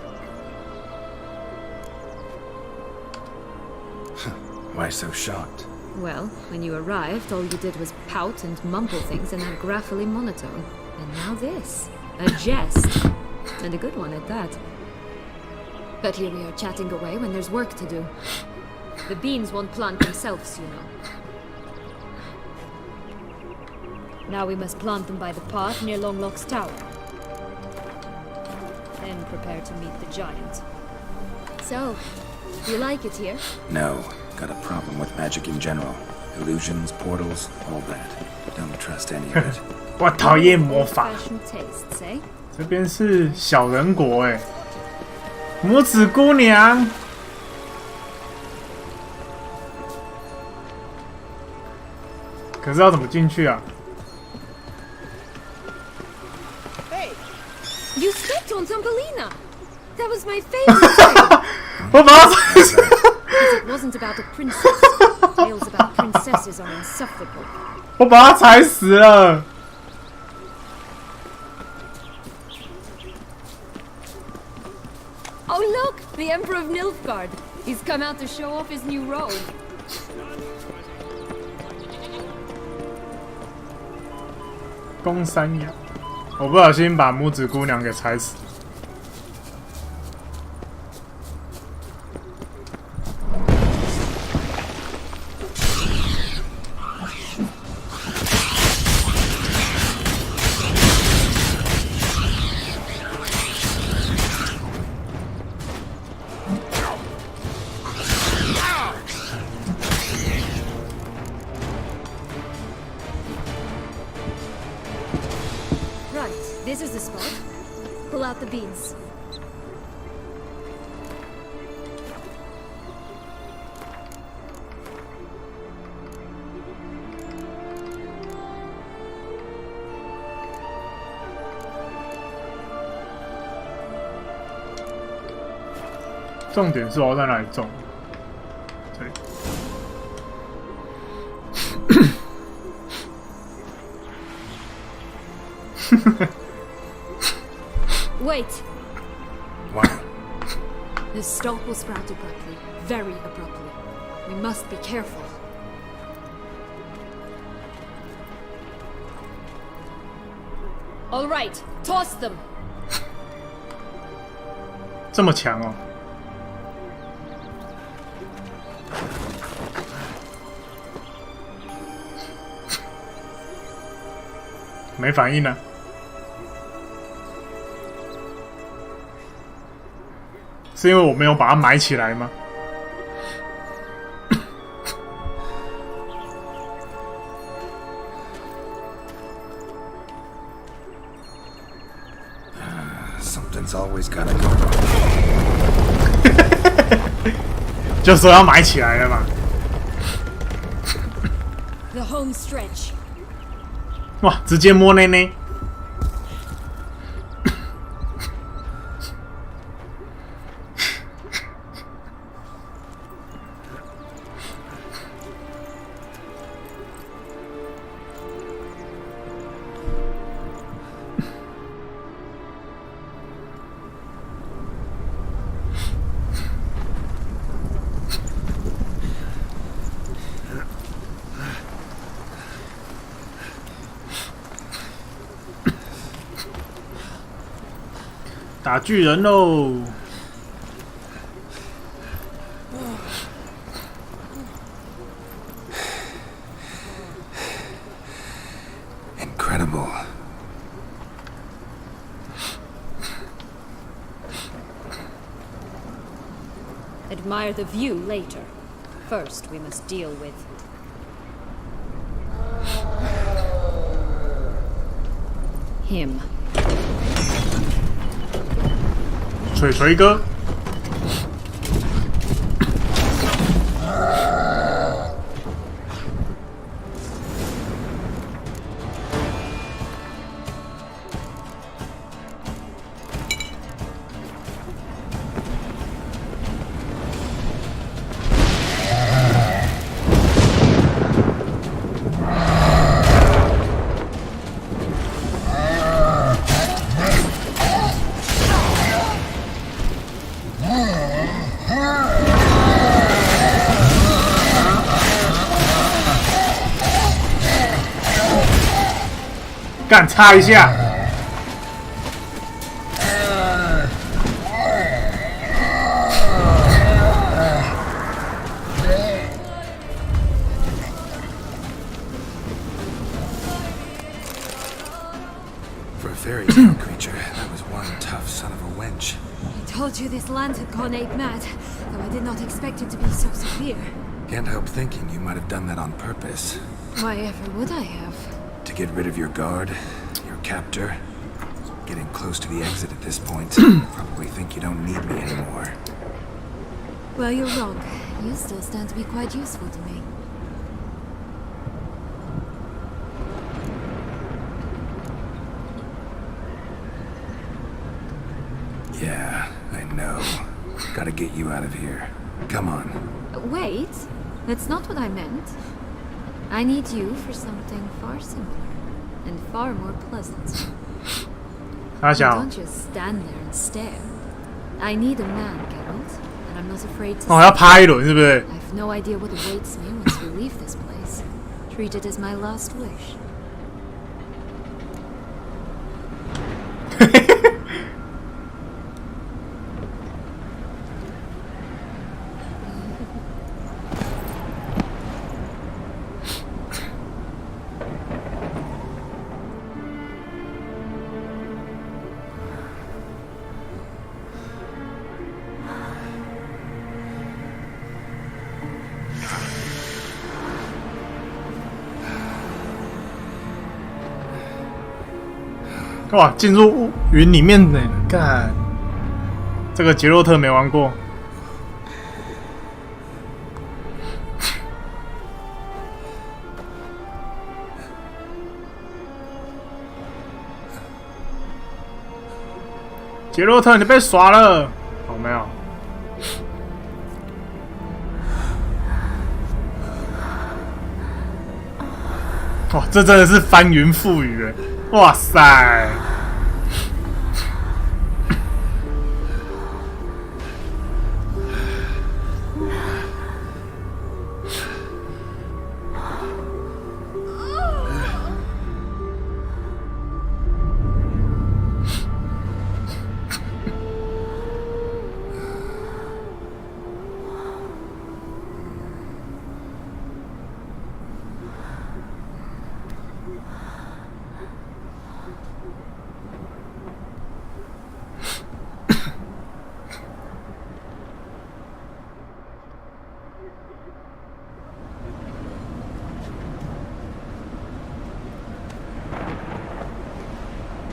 Why so shocked? Well, when you arrived, all you did was pout and mumble things in that graphically monotone. And now this. A jest. And a good one at that. But here we are chatting away when there's work to do. The beans won't plant themselves, you know. Now we must plant them by the path near Longlock's tower. Then prepare to meet the giant. So, you like it here? No. Got a problem with magic in general. Illusions, portals, all that. Don't trust any of it. 我讨厌魔法。 Old-fashioned tastes, eh? 这边是小人国哎，拇指姑娘。可是要怎么进去啊？ You stepped on Thumbelina! That was my favorite thing! 我把它踩死。 Because it wasn't about a princess. Tales about princesses are insufferable. 我把它踩死了。 Oh look! The Emperor of Nilfgaard! He's come out to show off his new robe. 公山羊，我不小心把拇指姑娘给踩死。Right, this is the spot. Pull out the beans. "重点是我要在哪里种？这里。Wait! Why? The stalk will sprout abruptly. Very abruptly. We must be careful. All right, toss them. 这么强哦！没反应呢？是因为我没有把它埋起来吗？ Something's always gotta go wrong. 就说要埋起来了嘛。 The home stretch. 哇，直接摸内内。打巨人喽！ Incredible. Admire the view later. First, we must deal with him. 锤锤哥，干插一下。For a fairy tale creature, that was one tough son of a wench. I told you this land had gone ape mad, though I did not expect it to be so severe. Can't help thinking you might have done that on purpose. Why ever would I have? To get rid of your guard, your captor. Getting close to the exit at this point. Probably think you don't need me anymore. Well, you're wrong. You still stand to be quite useful to me. Yeah, I know. Gotta get you out of here. Come on. Wait, that's not what I meant. I need you for something far simpler and far more pleasant. 他 You 想 don't just stand there and stare. I need a man, Geralt, and I'm not afraid to 哦， say 要趴一轮是不是？ I've no idea what awaits me once we leave this place. Treat it as my last wish. .哇，进入云里面呢，干！这个杰洛特没玩过。杰洛特，你被耍了！哦，没有。哇，这真的是翻云覆雨哎！哇塞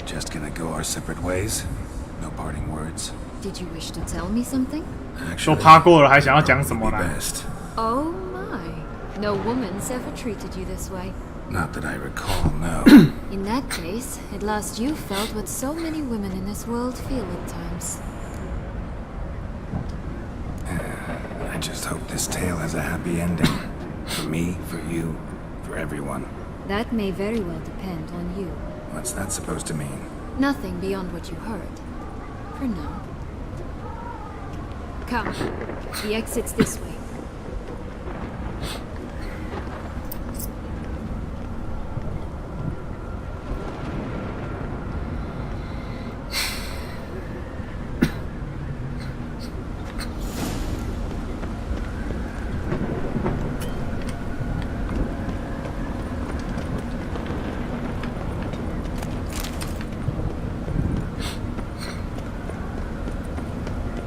！Just gonna go our separate ways? No parting words? Did you wish to tell me something? 都 Actually, 趴过了，还想要讲什么 would be 呢？ best. Oh my. No woman's ever treated you this way. Not that I recall, no. In that case, at last you felt what so many women in this world feel at times. I just hope this tale has a happy ending. For me, for you, for everyone. That may very well depend on you. What's that supposed to mean? Nothing beyond what you heard. For now. Come. The exit's this way.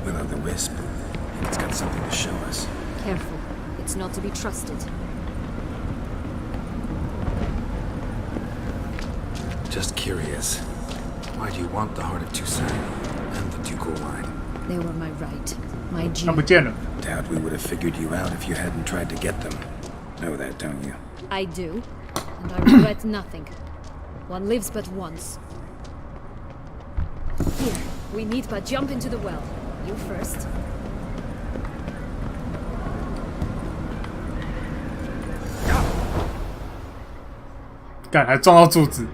Will-o'-the-wisp. It's got something to show us. Careful. It's not to be trusted. Just curious. Why do you want the Heart of Toussaint and the ducal line? They were my right. My 他不 due. 见了。 Doubt we would have figured you out if you hadn't tried to get them. Know that, don't you? I do. And I regret nothing. One lives but once. Here. We need but jump into the well. You first. 干，还撞到柱子。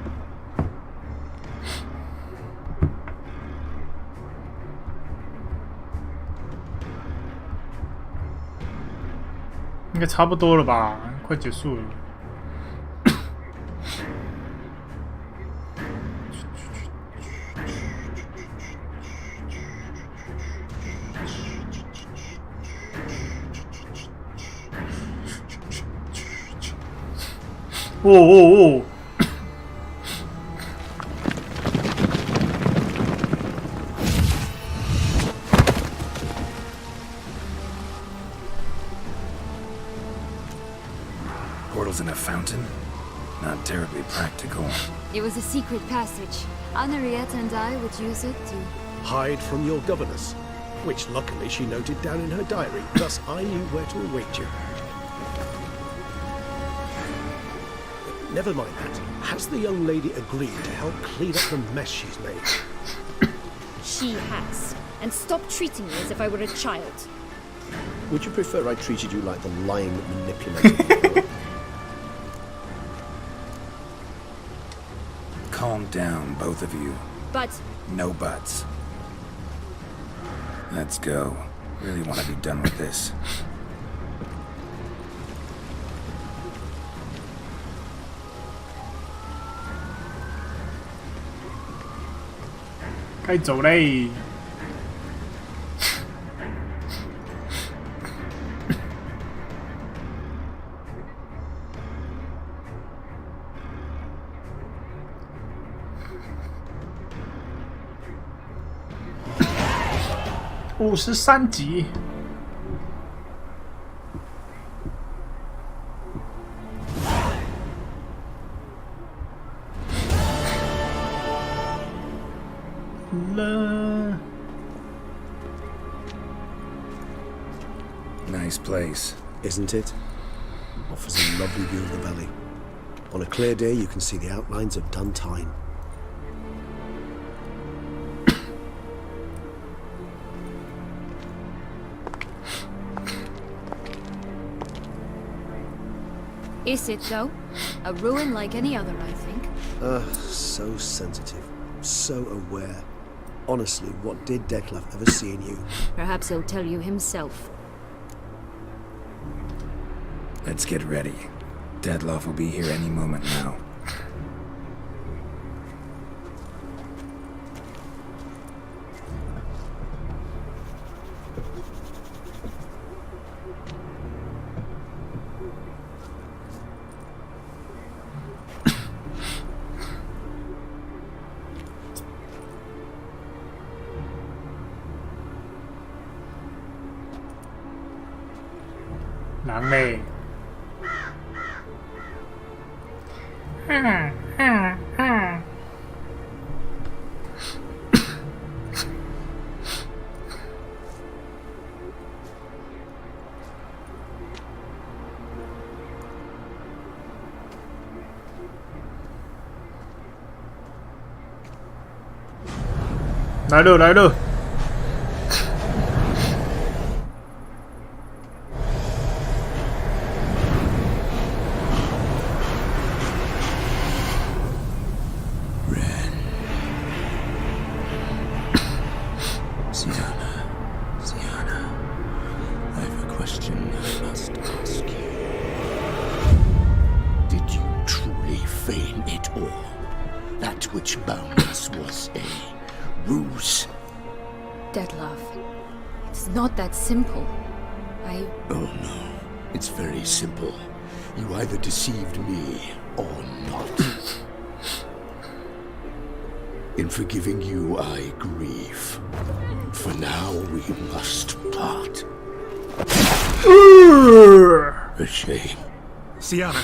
应该差不多了吧，快结束了。哦哦哦！ Portals in a fountain? Not terribly practical. It was a secret passage. Henriette and I would use it to... Hide from your governess, which luckily she noted down in her diary, thus I knew where to await you. Never mind that. Has the young lady agreed to help clean up the mess she's made? She has. And stop treating me as if I were a child. Would you prefer I treated you like the lying manipulator? Calm down, both of you. But... No buts. Let's go. Really want to be done with this. 该走嘞。53级。 Nice place. Isn't it? Offers a lovely view of the valley. On a clear day, you can see the outlines of Duntine. Is it, though? A ruin like any other, I think. So sensitive. So aware. Honestly, what did Dettlaff ever see in you? Perhaps he'll tell you himself. Let's get ready. Dettlaff will be here any moment now.难嘞。 来了来了！ Simple. Oh no, it's very simple. You either deceived me or not. In forgiving you, I grieve. For now, we must part. A shame. Sienna.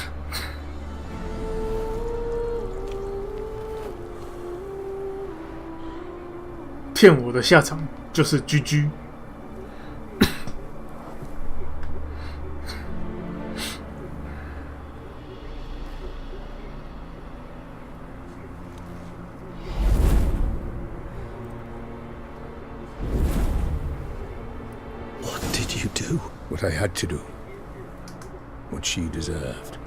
骗我的下场就是 GG。 What I had to do. What she deserved.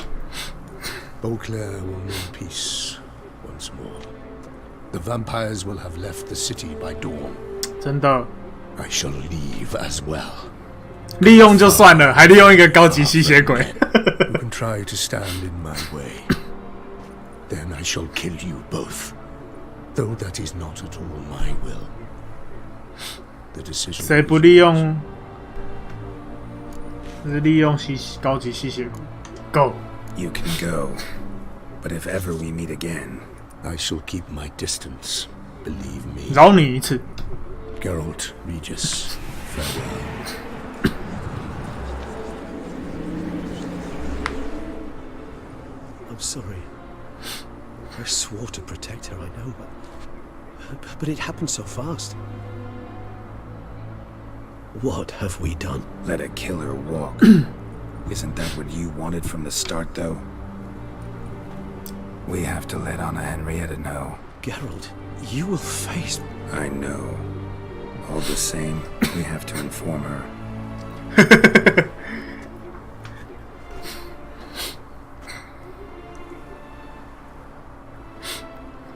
Beauclair will know peace once more. The vampires will have left the city by dawn. 真的。 I shall leave as well. 利用就算了，还利用一个高级吸血鬼。 You can try to stand in my way. Then I shall kill you both. Though that is not at all my will. The decision. 谁不利用？ 是利用高级吸血鬼 ，Go。 You can go. But if ever we meet again, I shall keep my distance, believe me. 饶你一次。 Geralt Regis, farewell. I'm sorry. I swore to protect her, I know, but it happened so fast. What have we done? let a killer walk. Isn't that what you wanted from the start, though? We have to let Anna Henrietta know. Geralt, you will face... I know. All the same, we have to inform her.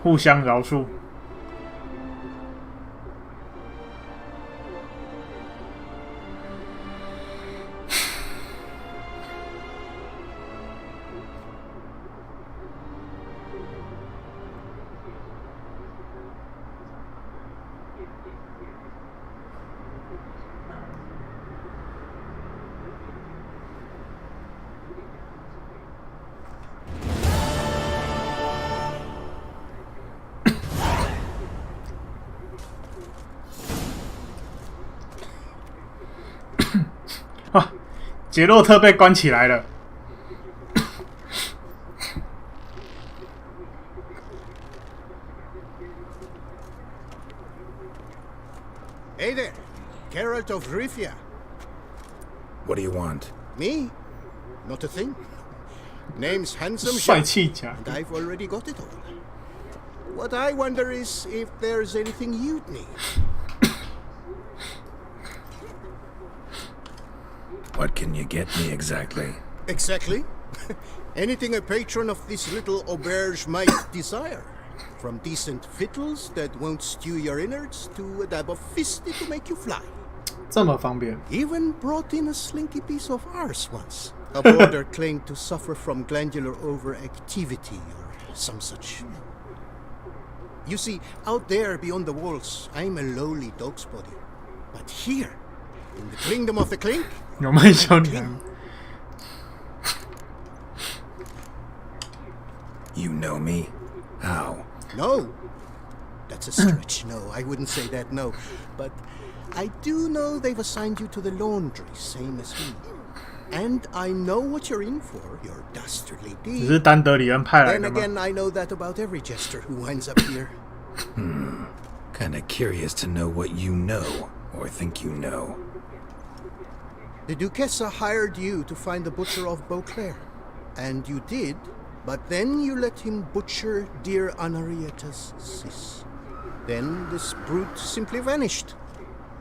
互相饶恕。啊，杰洛特被关起来了。Hey there, Geralt of Rivia. What do you want? Me? Not a thing. Name's Handsome 帅 Jack, 气甲， and I've already got it all. What I wonder is if there's anything you'd need. What can you get me exactly? Exactly. Anything a patron of this little auberge might desire. From decent victuals that won't stew your innards to a dab of fisty to make you fly. 这么方便。 Even brought in a slinky piece of ours once. A border claimed to suffer from glandular overactivity or some such. You see, out there beyond the walls, I'm a lowly dog's body. But here, in the kingdom of the clink, 有卖小女孩。 You know me? How? no. That's a stretch, no. I wouldn't say that, no. But I do know they've assigned you to the laundry, same as me. And I know what you're in for, your dastardly 只是 deed. 丹德里恩派来 Then 的吗？ again, I know that about every jester who winds up here. Kinda curious to know what you know, or think you know. The Duchessa hired you to find the butcher of Beauclair. And you did, but then you let him butcher dear Anarietta's sis. Then this brute simply vanished.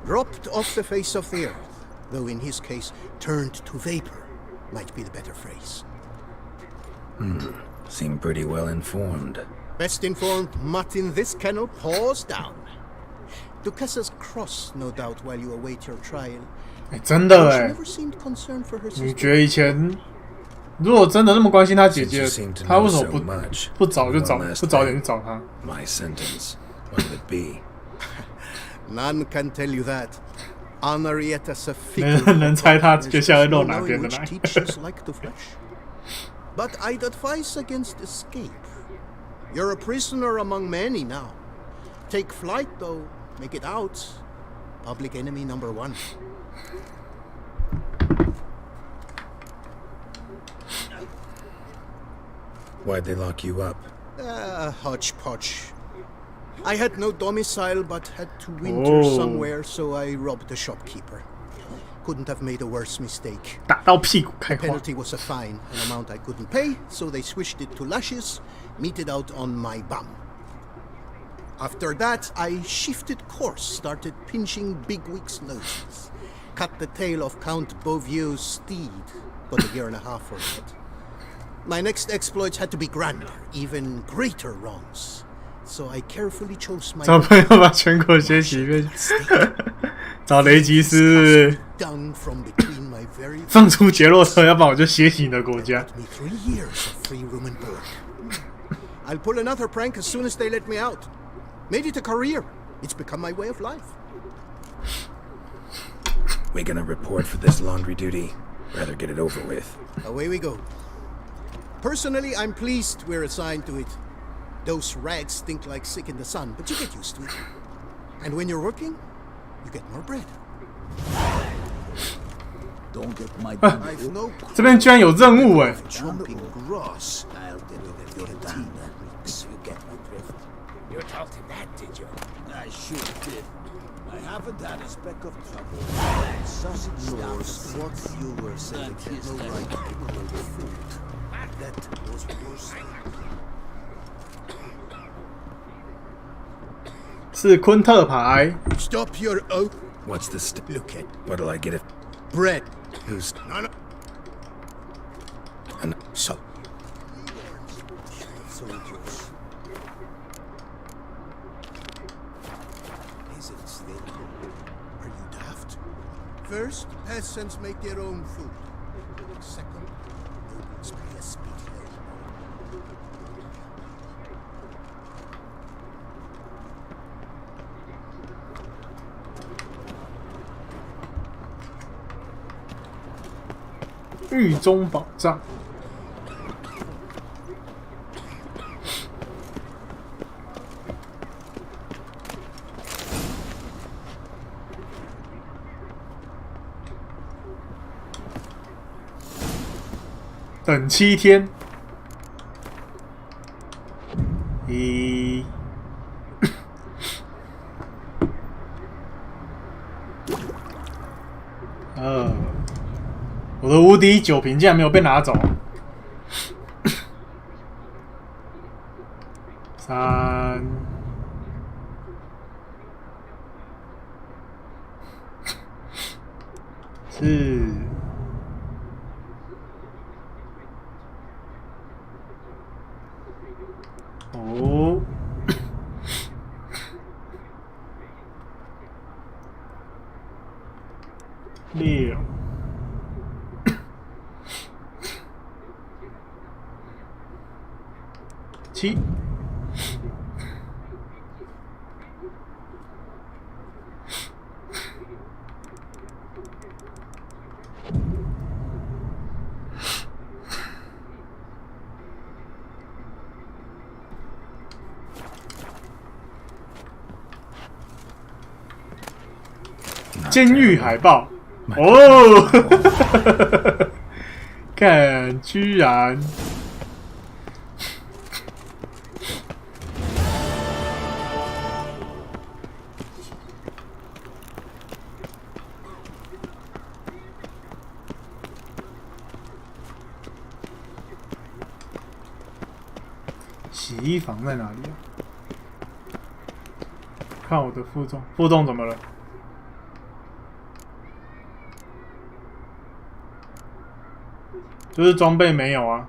Dropped off the face of the earth. Though in his case, turned to vapor, might be the better phrase. Seem pretty well informed. Best informed mutt in this kennel paws down. Duchessa's cross, no doubt, while you await your trial. 哎，真的 She 哎， never seemed concerned for her 女 sister. 爵以前如果真的那么关心她姐 Since 姐 you seem，to 她 know 为什么 so 不 much, 不早就找 one last 不早点 thing. 去找她？ My sentence. What will it be? None can tell you that. Anarietta's a 没 figure. 人能猜她 There's 接下来 just 露 no 哪 knowing 边的 which 来。 teachers like the flesh. But I'd advise against escape. You're a prisoner among many now. Take flight, though. Make it out. Public enemy number one. Why'd they lock you up? Hodgepodge. I had no domicile but had to winter Oh. somewhere, so I robbed the shopkeeper. Couldn't have made a worse mistake. 打到屁股开花。 Penalty was a fine, an amount I couldn't pay, so they switched it to lashes, meted out on my bum. After that, I shifted course, started pinching bigwigs' noses. Cut the tail of Count Beauvieu's steed. Got a year and a half for that. My next exploits had to be grander, even greater wrongs. So I carefully chose my 找朋友把全国学习一遍，找雷吉斯 dung from between my very 放出杰洛特，要不然我就血洗你的国家。 me 3 years of free room and board. I'll pull another prank as soon as they let me out. Made it a career. It's become my way of life. We gonna report for this laundry duty? Rather get it over with. Away we go. Personally, I'm pleased we're assigned to it. Those rags stink like sick in the sun, but you get used to it. And when you're working, you get more bread. Don't get my I've no 这边居然有任务哎！ chomping grass. I'll get rid of your team. You get my drift. You told him that, did you? I sure did. I haven't had a speck of trouble. Sausage Knows what you were saying. No right to equal food. That was worse. 是昆特牌， Stop your oath. What's the Look at What'll I get if... bread. Who's... No, no. And So. Soldiers. Peasants, then. Are you daft? First, peasants make their own food. Second, nobles pay a speedy loan. 狱中宝藏。等7天。1、2，我的无敌酒瓶竟然没有被拿走。3、4、5、6、7。监狱海报，哦，看，居然，洗衣房在哪里啊？看我的负重，负重怎么了？就是装备没有啊。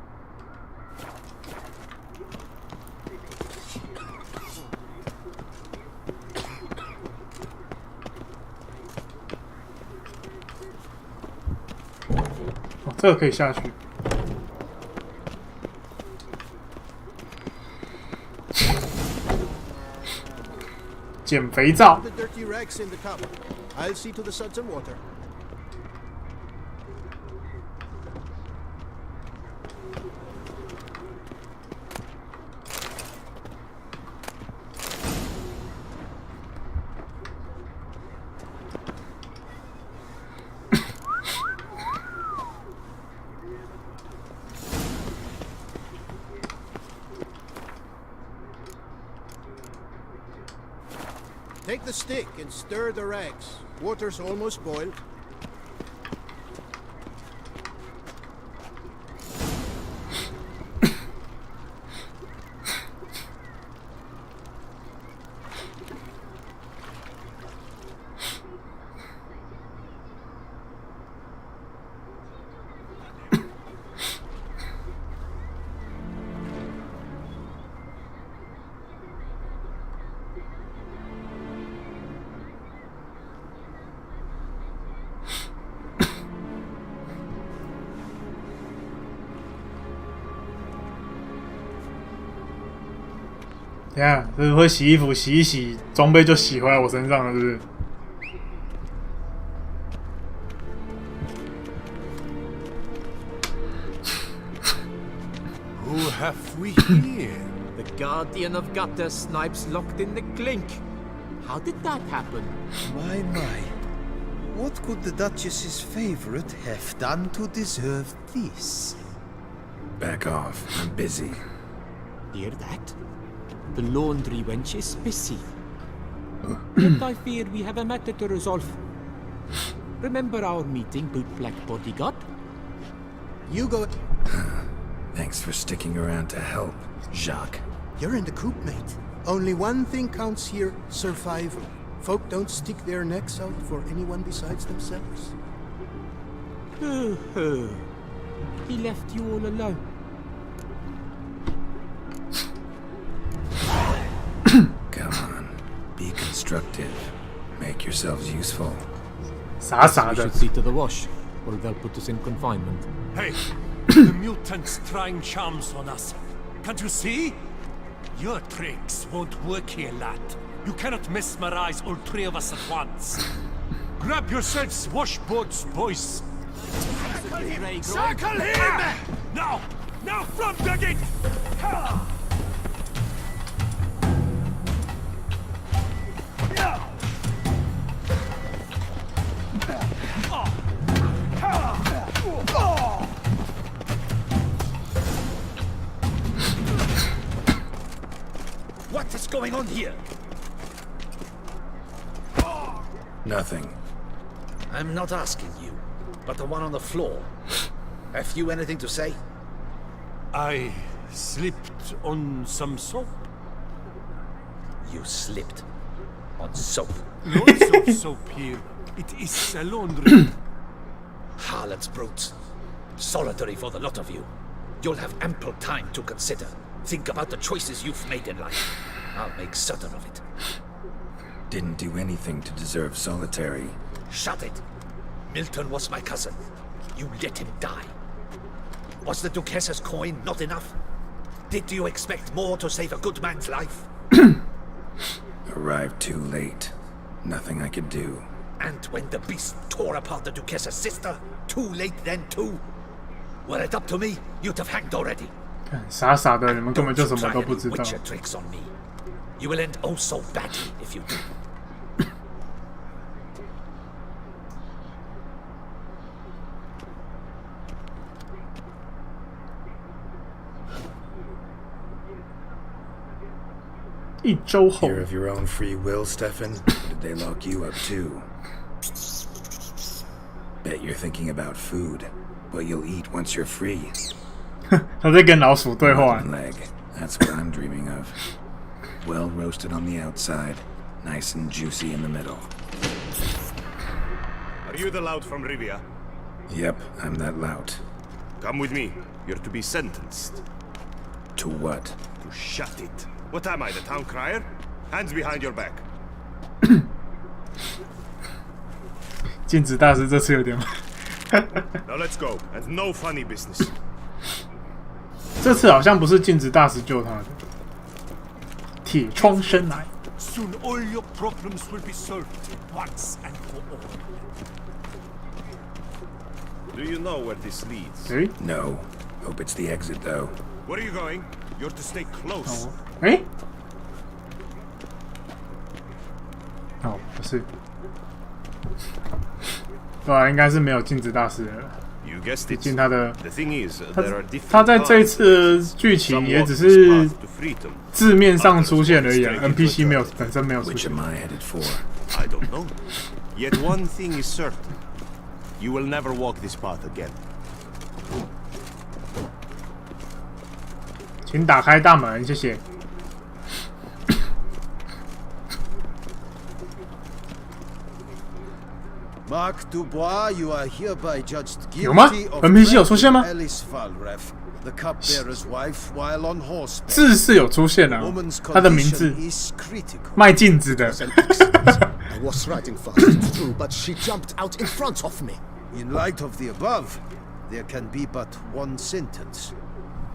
哦，这个可以下去。减肥皂。 The dirty rags in the cup. I'll see to the suds and water. Take the stick and stir the rags. Water's almost boiled.等一下，这是会洗衣服，洗一洗，装备就洗回来我身上了，是不是？ have we here? The Guardian of Gutter Snipes locked in the clink. How did that happen? My. What could the Duchess's favorite have done to deserve this? Back off. I'm busy. Hear that? The laundry wench is busy. Yet I fear we have a matter to resolve. Remember our meeting, bootblack bodyguard? You go. Thanks for sticking around to help, Jacques. You're in the coop, mate. Only one thing counts here: survival. Folk don't stick their necks out for anyone besides themselves. He left you all alone. Come on. Be constructive. Make yourselves useful. 傻傻 We 的 should。see to the wash, or they'll put us in confinement. Hey, the mutant's trying charms on us. Can't you see? Your tricks won't work here, lad. You cannot mesmerize all three of us at once. Grab yourselves washboards, boys. Circle him! Now! Now from the What is going on here? Nothing. I'm not asking you, but the one on the floor. Have you anything to say? I slipped on some soap. You slipped on soap. Lots of soap here. It is a laundry. Harlot's brutes. Solitary for the lot of you. You'll have ample time to consider. Think about the choices you've made in life. I'll make certain of it. Didn't do anything to deserve solitary. Shut it. Milton was my cousin. You let him die. Was the Duchess's coin not enough? Did you expect more to save a good man's life? Arrived too late. Nothing I could do. And when the beast tore apart the Duchess's sister, too late then too? Were it up to me, you'd have hanged already. 傻傻的，你们根本就什么 Try 都 any 不知道。 Witcher tricks on me. You will end oh so badly if you do. You're of your own free will, Stefan? Or did they lock you up too? Bet you're thinking about food. What you'll eat once you're free. 他在跟老鼠对话。 Rotten leg. That's what I'm dreaming of. Well roasted on the outside, nice and juicy in the middle. Are you the lout from Rivia? Yep, I'm that lout. Come with me. You're to be sentenced. To what? To shut it. What am I, the town crier? Hands behind your back. 禁止大师这次有点 Now let's go, and no funny business. 这次好像不是禁止大师救他的，铁窗生来。 Soon all your problems will be solved once and for all. Do you know where this leads? No. Hope it's the exit, though. Where are you going? You're to stay close. 哦，不是。对啊，应该是没有禁止大师的了。 You guessed 毕 it. 竟他的 The thing is, there are different 他在这一次的剧情也只是字面上出现而已啊 ，NPC 没有本身没有出 Which 现。 am I headed for? I don't know. Yet one thing is certain. You will never walk this path again. 请打开大门，谢谢。 Mark Dubois, you are hereby judged 有吗 guilty of ？NPC 有出现吗？ Alice Falref, the cupbearer's wife, while on horseback. 字是有出现啊，他的名字 is critical. 卖镜子的。 I was riding fast, it's true, but she jumped out in front of me. In light of the above, there can be but one sentence: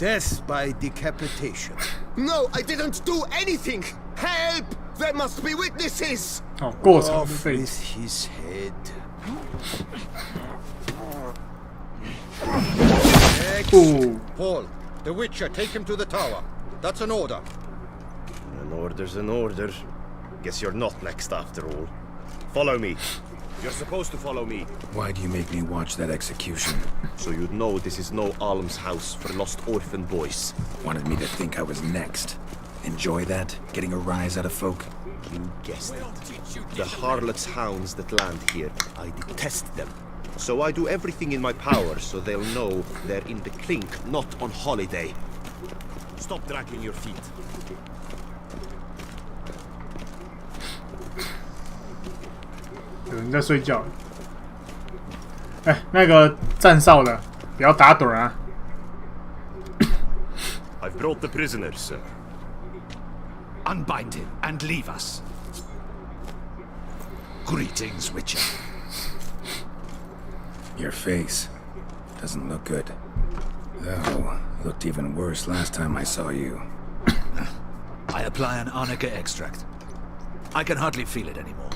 death by decapitation. No, I didn't do anything! Help! There must be witnesses! 哦，过程 Off 费 with his head. Ooh. Paul, The Witcher, take him to the tower. That's an order. An order's an order. Guess you're not next after all. Follow me. You're supposed to follow me. Why do you make me watch that execution? So you'd know this is no almshouse for lost orphan boys. Wanted me to think I was next. Enjoy that? Getting a rise out of folk? You guessed it. The harlots' hounds that land here, I detest them. So I do everything in my power so they'll know they're in the clink, not on holiday. Stop dragging your feet. 有人在睡觉。哎，那个站哨的，不要打盹啊！ I've brought the prisoner, sir. Unbind him and leave us. Greetings, Witcher. Your face doesn't look good. Though, looked even worse last time I saw you. I apply an arnica extract. I can hardly feel it anymore.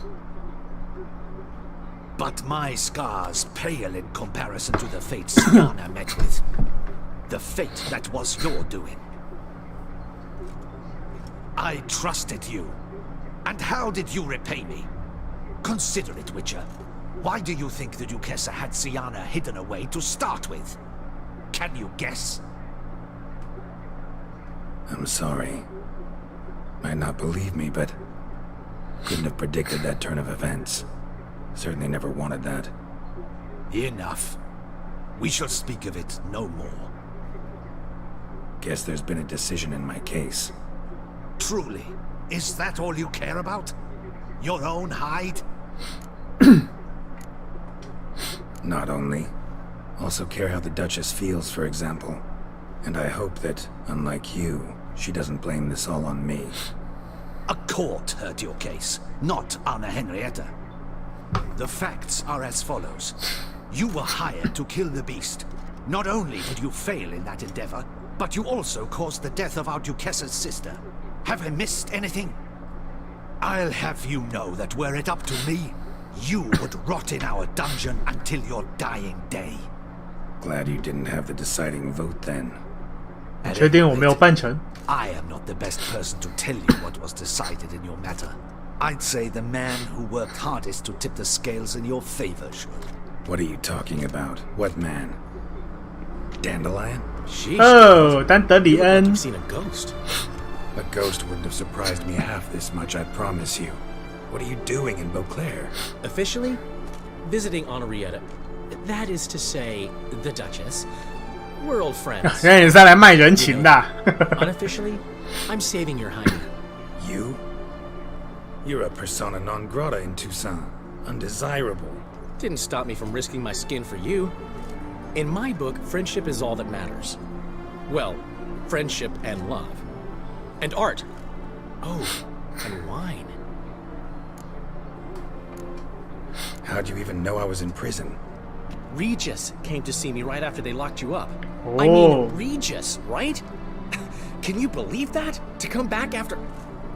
But my scars pale in comparison to the fate Siana met with. The fate that was your doing. I trusted you. And how did you repay me? Consider it, Witcher. Why do you think the Duquesa had Siana hidden away to start with? Can you guess? I'm sorry. Might not believe me, but couldn't have predicted that turn of events. Certainly never wanted that. Enough. We shall speak of it no more. Guess there's been a decision in my case. Truly? Is that all you care about? Your own hide? Not only. Also care how the Duchess feels, for example. And I hope that, unlike you, she doesn't blame this all on me. A court heard your case, not Anna Henrietta. The facts are as follows. You were hired to kill the beast. Not only did you fail in that endeavor, but you also caused the death of our Duquessa's sister. Have I missed anything? I'll have you know that were it up to me, you would rot in our dungeon until your dying day. Glad you didn't have the deciding vote then. 确定我没有扮成？ I am not the best person to tell you what was decided in your matter. I'd say the man who worked hardest to tip the scales in your favor should. What are you talking about? What man? Dandelion? Oh, 丹德里恩。 You've seen a ghost. A ghost wouldn't have surprised me half this much, I promise you. What are you doing in Beauclair? Officially, visiting Henrietta. That is to say, the Duchess. We're old friends. 原来你是来卖人情的。 Unofficially, I'm saving your hyena. You? You're a persona non grata in Toussaint. Undesirable. Didn't stop me from risking my skin for you. In my book, friendship is all that matters. Well, friendship and love. And art. Oh, and wine. How'd you even know I was in prison? Regis came to see me right after they locked you up. Oh. I mean, Regis, right? Can you believe that? To come back after...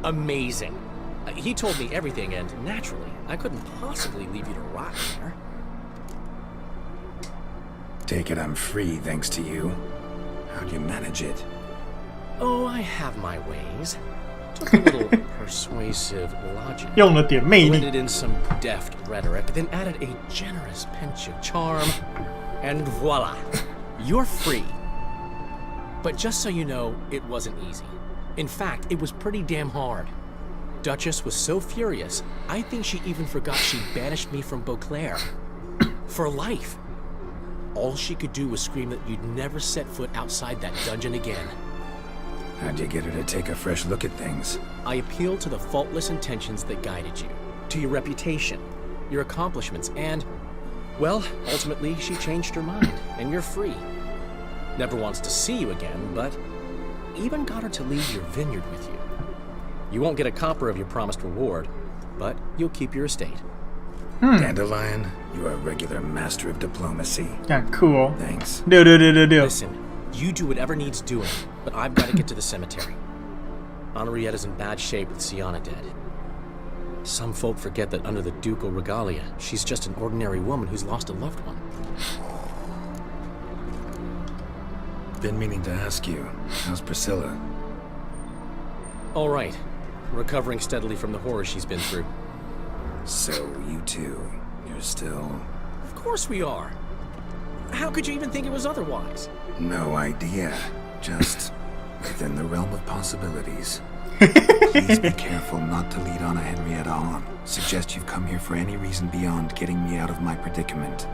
Amazing. He told me everything, and naturally, I couldn't possibly leave you to rot there. Take it I'm free thanks to you. How'd you manage it? Oh, I have my ways. Took a little persuasive logic. 用了点魅力。 Blended in some deft rhetoric, then added a generous pinch of charm, and voila, you're free. But just so you know, it wasn't easy. In fact, it was pretty damn hard. Duchess was so furious, I think she even forgot she banished me from Beauclair. For life. All she could do was scream that you'd never set foot outside that dungeon again. How'd you get her to take a fresh look at things? I appealed to the faultless intentions that guided you, to your reputation, your accomplishments, and, well, ultimately she changed her mind, and you're free. Never wants to see you again, but even got her to leave your vineyard with you. You won't get a copper of your promised reward, but you'll keep your estate. Dandelion, you're a regular master of diplomacy. 看酷哦。 Thanks. 66666。 Listen, you do whatever needs doing, but I've got to get to the cemetery. Henrietta's in bad shape with Siana dead. Some folk forget that under the ducal regalia, she's just an ordinary woman who's lost a loved one. Been meaning to ask you, how's Priscilla? All right. Recovering steadily from the horror she's been through. So, you two, you're still... Of course we are. How could you even think it was otherwise? No idea. Just within the realm of possibilities. Please be careful not to lead Anna Henrietta on. Suggest you've come here for any reason beyond getting me out of my predicament.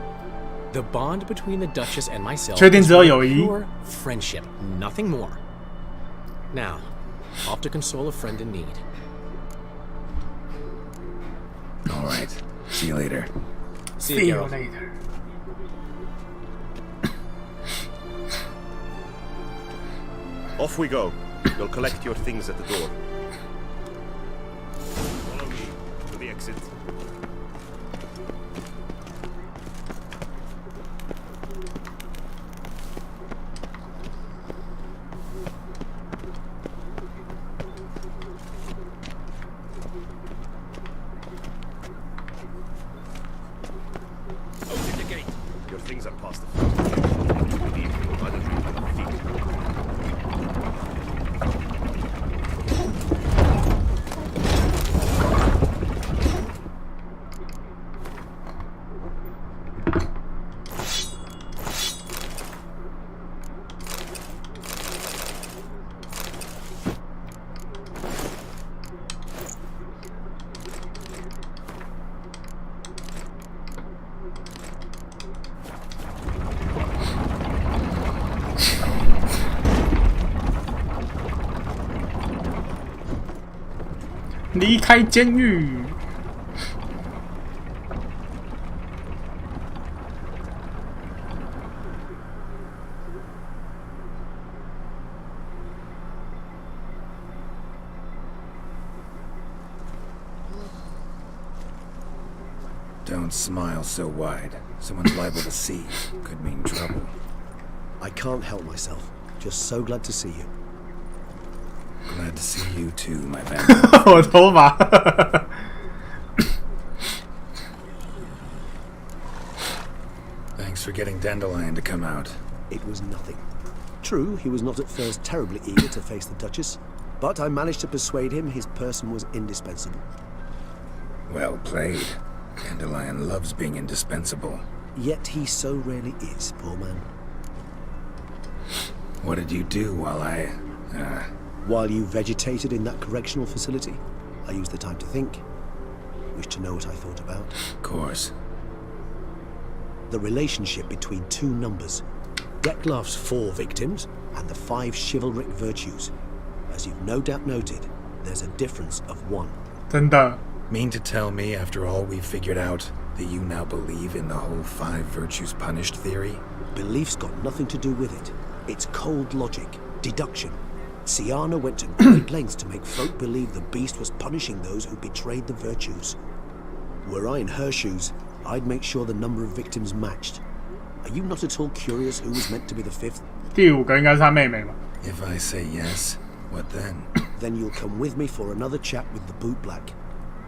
The bond between the Duchess and myself 确定 is 只有友谊 pure friendship, nothing more. Now, off to console a friend in need. All right. See you later. See you, Geralt. later. Off we go. We'll collect your things at the door. Follow me to the exit. Open the gate. Your things are past the front. We leave you either at our feet.离开监狱。Don't smile so wide. Someone's liable to see. Could mean trouble. I can't help myself. Just so glad to see you. Glad to see you too, my man. 我头发。Thanks for getting Dandelion to come out. It was nothing. True, he was not at first terribly eager to face the Duchess, but I managed to persuade him his person was indispensable. Well played. Dandelion loves being indispensable. Yet he so rarely is, poor man. What did you do while I... While you vegetated in that correctional facility, I used the time to think. Wish to know what I thought about? Of course. The relationship between two numbers. Dettlaff's 4 victims and the 5 chivalric virtues. As you've no doubt noted, there's a difference of 1. 真的。 Mean to tell me, after all we've figured out, that you now believe in the whole 5 virtues punished theory? Belief's got nothing to do with it. It's cold logic, deduction. Syanna went to great lengths to make folk believe the beast was punishing those who betrayed the virtues. Were I in her shoes, I'd make sure the number of victims matched. Are you not at all curious who was meant to be the 5th? 第5个应该是他妹妹吧。 If I say yes, what then? Then you'll come with me for another chat with the bootblack.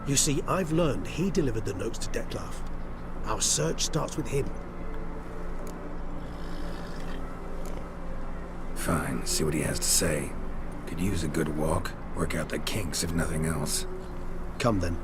You see, I've learned he delivered the notes to Dettlaff. Our search starts with him. Fine, see what he has to say. Could use a good walk, work out the kinks if nothing else. Come then.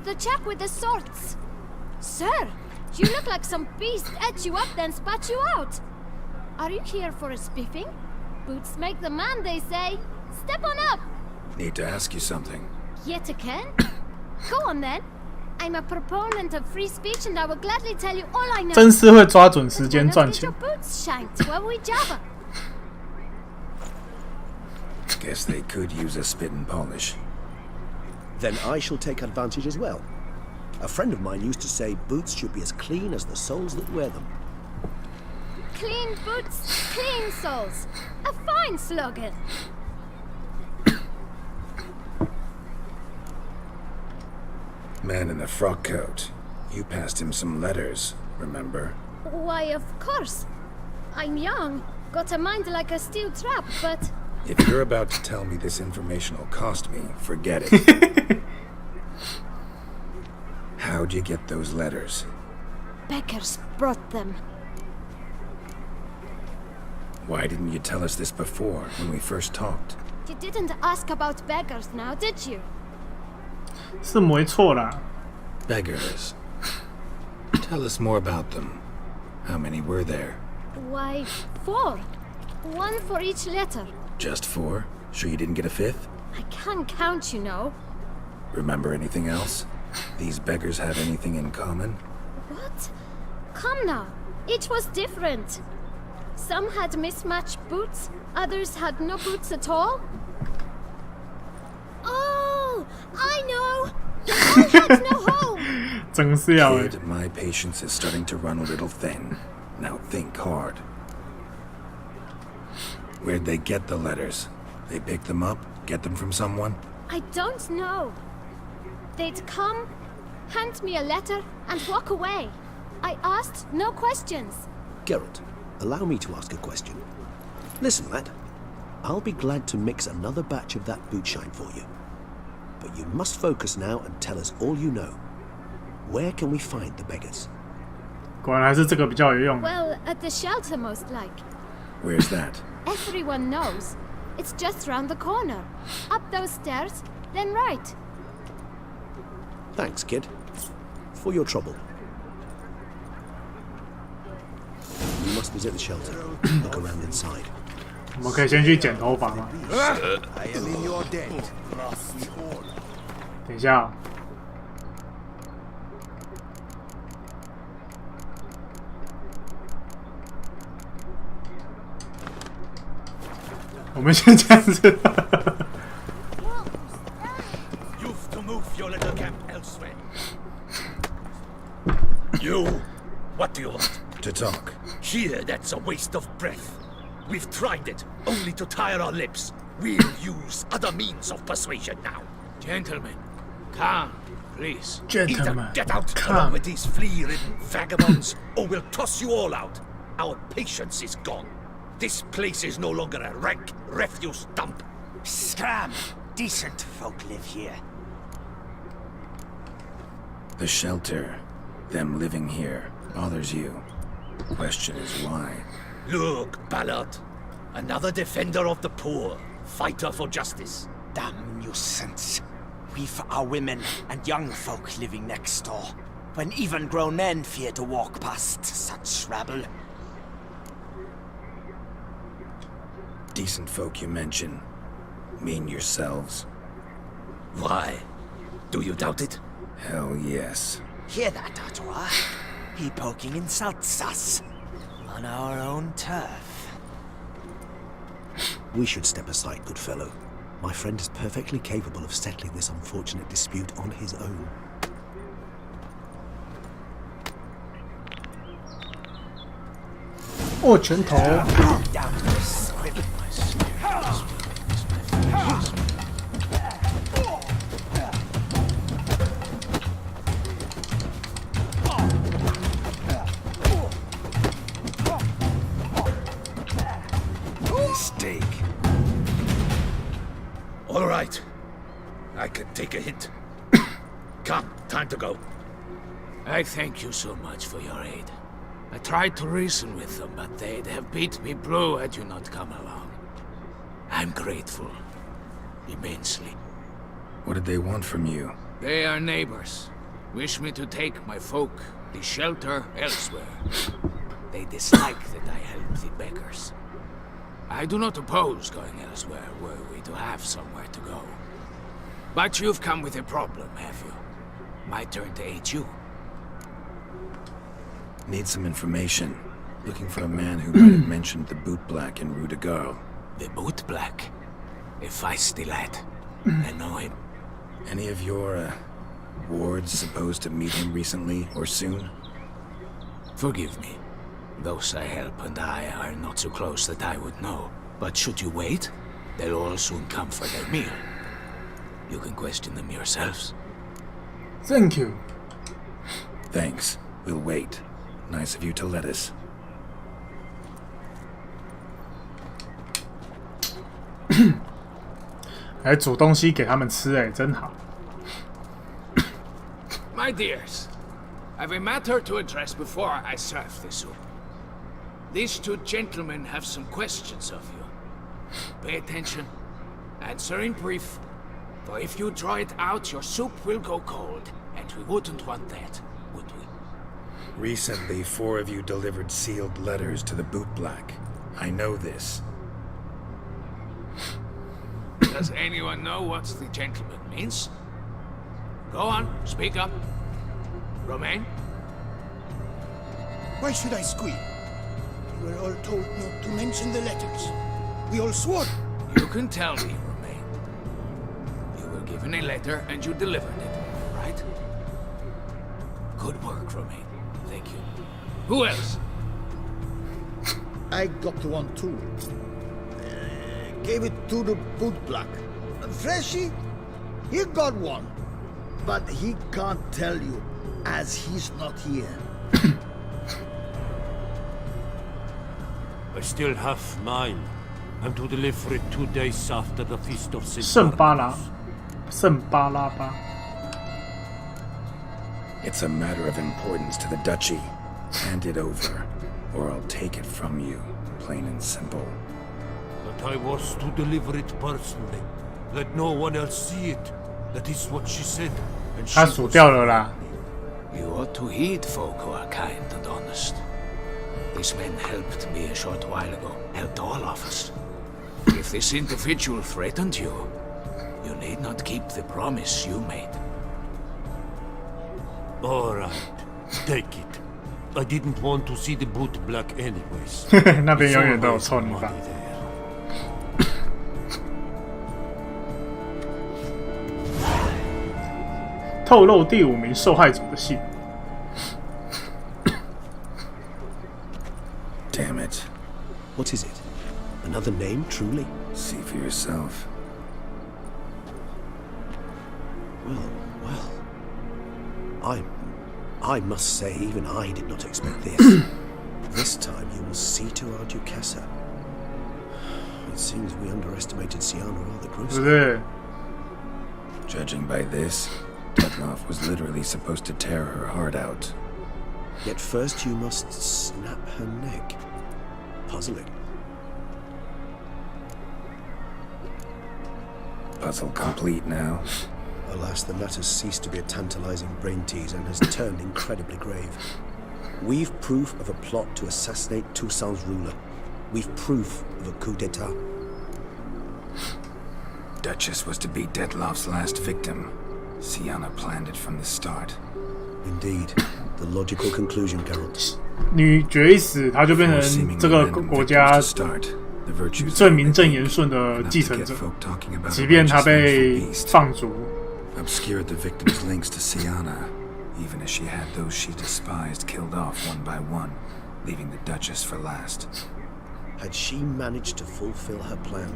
The chap with the swords. Sir, you look like some beast ate you up then spat you out. Are you here for a spiffing? Boots make the man, they say. Step on up. Need to ask you something. Yet again? Go on then. I'm a proponent of free speech and I will gladly tell you all I know. 真是会抓准时间赚钱。 Get your boots shanked while we jabber. Guess they could use a spit and polish. Then I shall take advantage as well. A friend of mine used to say boots should be as clean as the soles that wear them. Clean boots, clean souls. A fine slogan. Man in the frock coat. You passed him some letters, remember? Why, of course. I'm young, got a mind like a steel trap, but... If you're about to tell me this information will cost me, forget it. How'd you get those letters? Beggars brought them. Why didn't you tell us this before, when we first talked? You didn't ask about beggars now, did you? 是没错啦。 Beggars. Tell us more about them. How many were there? Why, 4. 1 for each letter. Just 4? Sure you didn't get a 5th? I can't count, you know. Remember anything else? These beggars have anything in common? What? Come now. Each was different. Some had mismatched boots, others had no boots at all. Oh, I know! They all had no home! 真是要 Kid, my patience is starting to run a little thin. Now think hard. Where'd they get the letters? They pick them up? Get them from someone? I don't know. They'd come, hand me a letter, and walk away. I asked no questions. Geralt, allow me to ask a question. Listen, lad. I'll be glad to mix another batch of that boot shine for you. But you must focus now and tell us all you know. Where can we find the beggars? 果然还是这个比较有用。 Well, at the shelter most like. Where's that? Everyone knows. It's just round the corner. Up those stairs, then right. Thanks, kid. For your trouble. You must visit the shelter. Look around inside. 我们可以先去剪头发吗？ I am in your debt. 等一下、哦。我们先这样子。You've to move your little camp elsewhere. You, what do you want? To talk. Here, that's a waste of breath. We've tried it, only to tire our lips. We'll use other means of persuasion now. Gentlemen, calm, please. Gentlemen, Either get out calm. along with these flea-ridden vagabonds, or we'll toss you all out. Our patience is gone. This place is no longer a rank refuse dump. Scram! Decent folk live here. The shelter, them living here, bothers you. Question is why. Look, Ballard. Another defender of the poor. Fighter for justice. Damn nuisance. We've our women and young folk living next door, when even grown men fear to walk past such rabble. Decent folk you mention. Mean yourselves? Why? Do you doubt it? Hell yes. Hear that, Artois? He poking insults us. On our own turf. We should step aside, good fellow. My friend is perfectly capable of settling this unfortunate dispute on his own. Oh, 拳头。 Steak. All right. I can take a hint. Come, time to go. I thank you so much for your aid. I tried to reason with them, but they'd have beat me blue had you not come along. I'm grateful. Immensely. What did they want from you? They are neighbors. Wish me to take my folk, the shelter, elsewhere. They dislike that I help the beggars. I do not oppose going elsewhere were we to have somewhere to go. But you've come with a problem, have you? My turn to aid you. Need some information. Looking for a man who might have mentioned the boot black in Rue de Garl. The boot black? A feisty lad. I know him. Any of your, Ward's supposed to meet him recently or soon? Forgive me. Those I help and I are not so close that I would know. But should you wait, they'll all soon come for their meal. You can question them yourselves. Thank you. Thanks. We'll wait. Nice of you to let us. 还煮东西给他们吃，哎，真好。 My dears, I've a matter to address before I serve the soup. These two gentlemen have some questions of you. Pay attention. Answer in brief. For if you draw it out, your soup will go cold, and we wouldn't want that, would we? Recently, 4 of you delivered sealed letters to the Bootblack. I know this. Does anyone know what the gentleman means? Go on, speak up. Romain? Why should I squeal? We were all told not to mention the letters. We all swore. You can tell me, Romain. You were given a letter and you delivered it, right? Good work, Romain. Thank you. Who else? I got one too. Gave it to the Bootblack. Freshie, he got one. But he can't tell you, as he's not here. I still have mine. I'm to deliver it 2 days after the Feast of St. 圣巴拉，圣巴拉巴。 It's a matter of importance to the Duchy. Hand it over, or I'll take it from you, plain and simple. But I was to deliver it personally. Let no one else see it. That is what she said. And she 他数掉了啦。 You ought to heed folk who are kind and honest. These men helped me a short while ago, helped all of us. If this individual threatened you, you need not keep the promise you made. All right, take it. I didn't want to see the Bootblack anyways. 那边永远都有臭泥巴。 透露第5名受害者的信。 Damn it. What is it? Another name, truly? See for yourself. Well. I must say, even I did not expect this. This time you will see to our Duchessa. It seems we underestimated Siana rather 不 grossly. 是， Judging by this, Detloff was literally supposed to tear her heart out. Yet first you must snap her neck. Puzzling. Puzzle complete now. Alas, the matter's ceased to be a tantalizing brain tease and has turned incredibly grave. We've proof of a plot to assassinate Toussaint's ruler. We've proof of a coup d'etat. Duchess was to be Detloff's last victim. Siana planned it from the start. Indeed. The logical conclusion, Geralt. 女爵一死，他就变成这个国家正名正言顺的继承者，即便他被放逐。 Obscured the victim's links to Siana, even as she had those she despised killed off one by one, leaving the Duchess for last. Had she managed to fulfill her plan,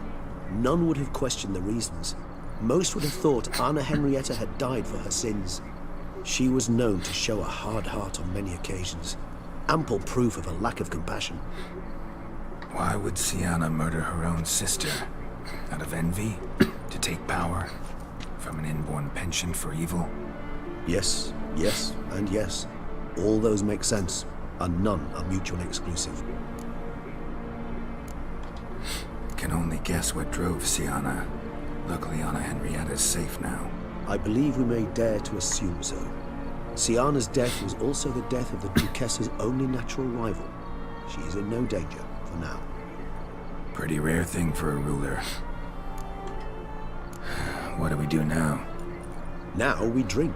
none would have questioned the reasons. Most would have thought Anna Henrietta had died for her sins. She was known to show a hard heart on many occasions. Ample proof of a lack of compassion. Why would Siana murder her own sister? Out of envy? To take power? From an inborn penchant for evil? Yes, yes, and yes. All those make sense, and none are mutually exclusive. Can only guess what drove Siana. Luckily, Anna Henrietta is safe now. I believe we may dare to assume so. Siana's death was also the death of the Duchessa's only natural rival. She is in no danger, for now. Pretty rare thing for a ruler. What do we do now? Now we drink.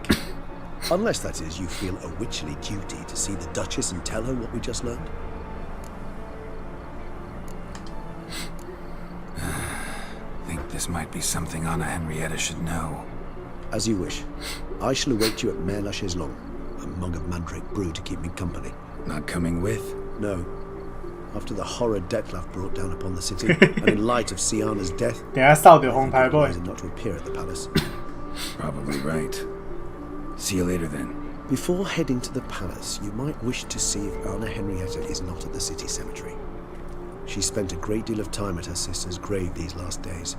Unless, that is, you feel a witcherly duty to see the Duchess and tell her what we just learned. Think this might be something Anna Henrietta should know. As you wish. I shall await you at Mare la Chaiselongue. A mug of mandrake brew to keep me company. Not coming with? No. After the horror Dettlaff brought down upon the city, and in light of Syanna's death, I think it was not to appear at the palace. Probably right. See you later then. Before heading to the palace, you might wish to see if Anna Henrietta is not at the city cemetery. She spent a great deal of time at her sister's grave these last days.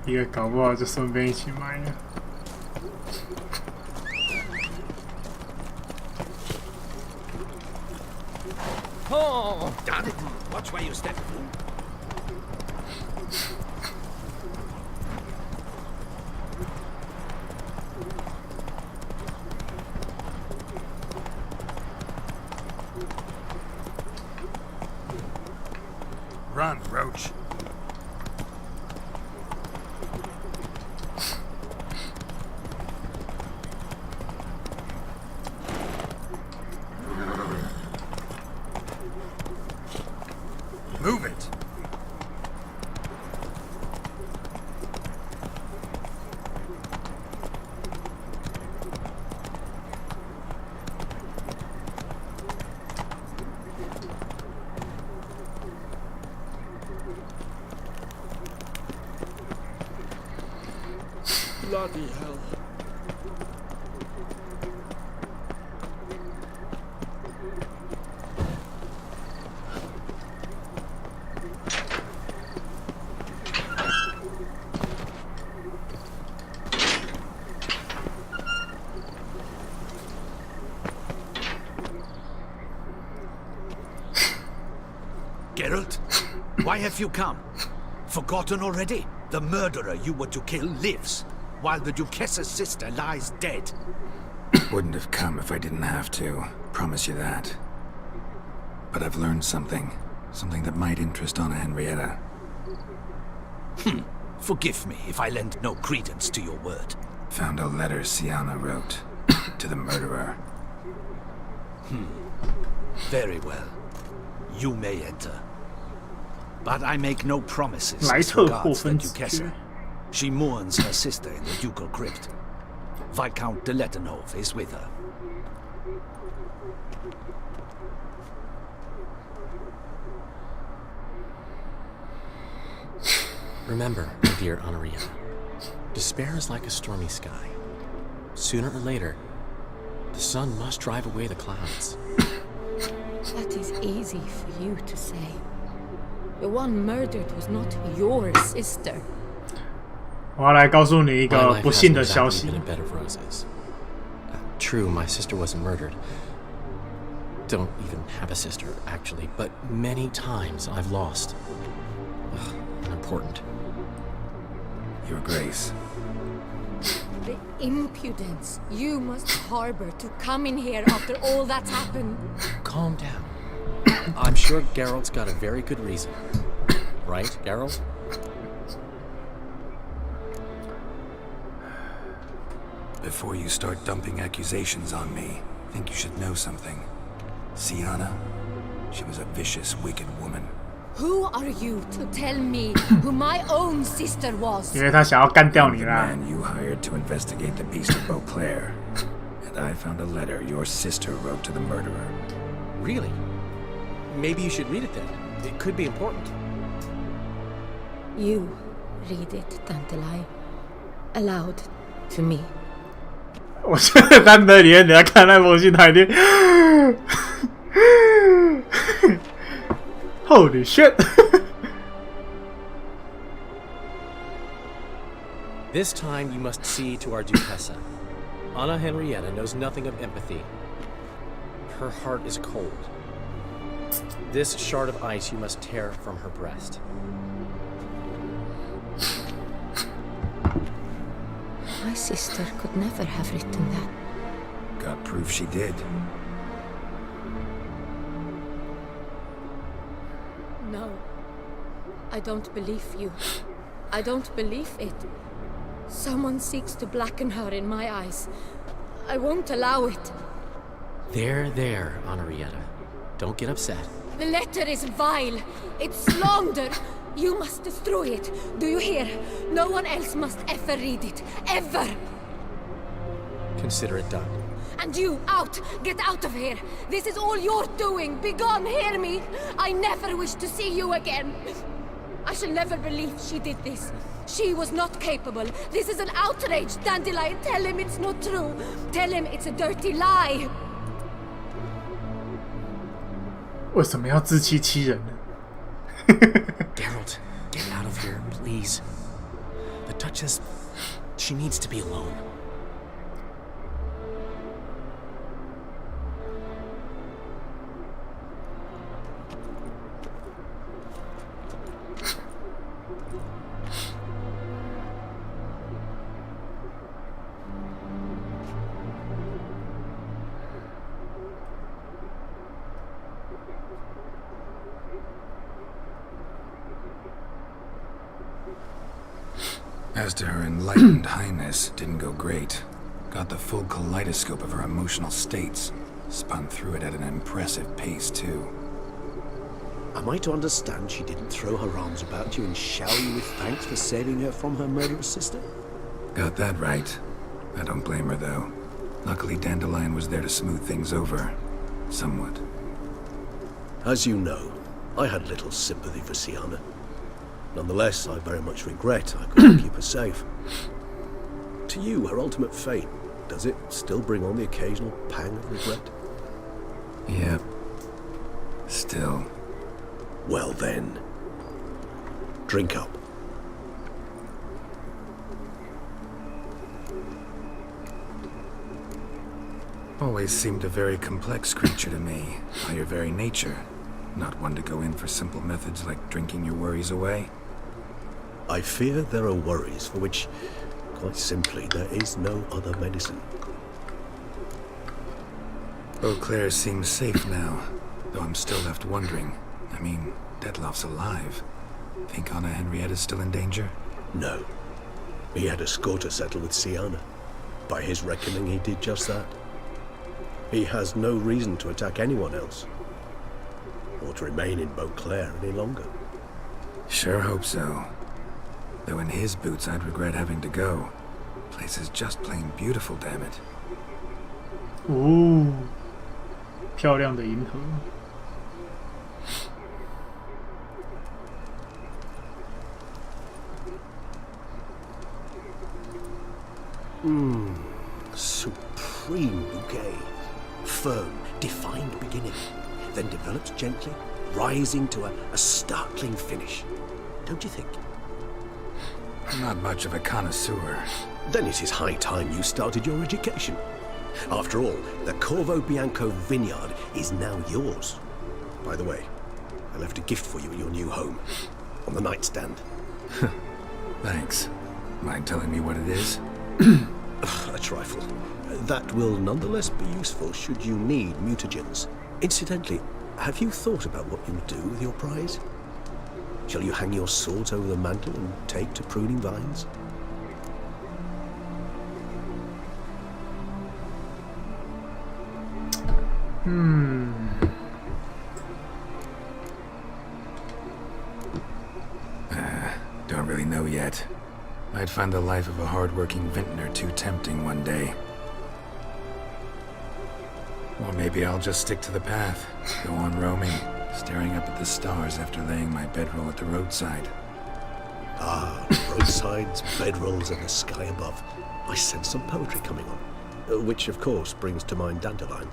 一个搞不好就顺便一起买了。Oh, damn it! Watch where you step. Run, Roach. Move it. Bloody hell. Geralt, why have you come? Forgotten already? The murderer you were to kill lives, while the Duchess's sister lies dead. Wouldn't have come if I didn't have to. Promise you that. But I've learned something. Something that might interest Anna Henrietta. Forgive me if I lend no credence to your word. Found a letter Syanna wrote to the murderer. Very well. You may enter. But I make no promises as regards the Duchessa. She mourns her sister in the ducal crypt. Viscount de Lettenhove is with her. Remember, my dear Henrietta, despair is like a stormy sky. Sooner or later, the sun must drive away the clouds. That is easy for you to say. The one murdered was not your sister. 我要来告诉你一个不幸的消息。 True, my sister wasn't murdered. Don't even have a sister, actually, but many times I've lost. Unimportant. Your Grace. The impudence you must harbor to come in here after all that's happened. Calm down. I'm sure Geralt's got a very good reason. Right, Geralt? Before you start dumping accusations on me, I think you should know something. Syanna, she was a vicious, wicked woman. Who are you to tell me who my own sister was? 因为他想要干掉你啦。 The man you hired to investigate the beast of Beauclair. And I found a letter your sister wrote to the murderer. Really? Maybe you should read it then. It could be important. You read it, Tantalai, aloud to me. 我现在难得你在看那封信，他一定 Holy shit! This time you must see to our Duchessa. Anna Henrietta knows nothing of empathy. Her heart is cold. This shard of ice you must tear from her breast. My sister could never have written that. Got proof she did. I don't believe you. I don't believe it. Someone seeks to blacken her in my eyes. I won't allow it. There, Henrietta. Don't get upset. The letter is vile. It's slander. You must destroy it. Do you hear? No one else must ever read it. Ever! Consider it done. And you, out! Get out of here! This is all you're doing! Be gone, hear me! I never wish to see you again! I shall never believe she did this. She was not capable. This is an outrage, Dandelion. Tell him it's not true. Tell him it's a dirty lie. 为什么要自欺欺人呢？ Geralt, get out of here, please. The Duchess, she needs to be alone. As to her enlightened highness, didn't go great. Got the full kaleidoscope of her emotional states. Spun through it at an impressive pace, too. Am I to understand she didn't throw her arms about you and shower you with thanks for saving her from her murderous sister? Got that right. I don't blame her, though. Luckily, Dandelion was there to smooth things over. Somewhat. As you know, I had little sympathy for Syanna. Nonetheless, I very much regret I couldn't keep her safe. To you, her ultimate fate, does it still bring on the occasional pang of regret? Yep. Still. Well then, drink up. Always seemed a very complex creature to me, by your very nature. Not one to go in for simple methods like drinking your worries away. I fear there are worries for which, quite simply, there is no other medicine. Beauclair seems safe now, though I'm still left wondering. I mean, Dettlaff's alive. Think Anna Henrietta's still in danger? No. He had a score to settle with Syanna. By his reckoning, he did just that. He has no reason to attack anyone else, or to remain in Beauclair any longer. Sure hope so. Though in his boots, I'd regret having to go. Place is just plain beautiful, damn it. 哦，漂亮的银河。Supreme bouquet. Firm, defined beginning, then develops gently, rising to a startling finish. Don't you think? I'm not much of a connoisseur. Then it is high time you started your education. After all, the Corvo Bianco vineyard is now yours. By the way, I left a gift for you in your new home, on the nightstand. Thanks. Mind telling me what it is? A trifle. That will nonetheless be useful should you need mutagens. Incidentally, have you thought about what you'll do with your prize? Shall you hang your swords over the mantle and take to pruning vines? Don't really know yet. Might find the life of a hard-working vintner too tempting one day. Or maybe I'll just stick to the path, go on roaming, staring up at the stars after laying my bedroll at the roadside. Ah, roadsides, bedrolls, and the sky above. I sense some poetry coming on, which of course brings to mind Dandelion.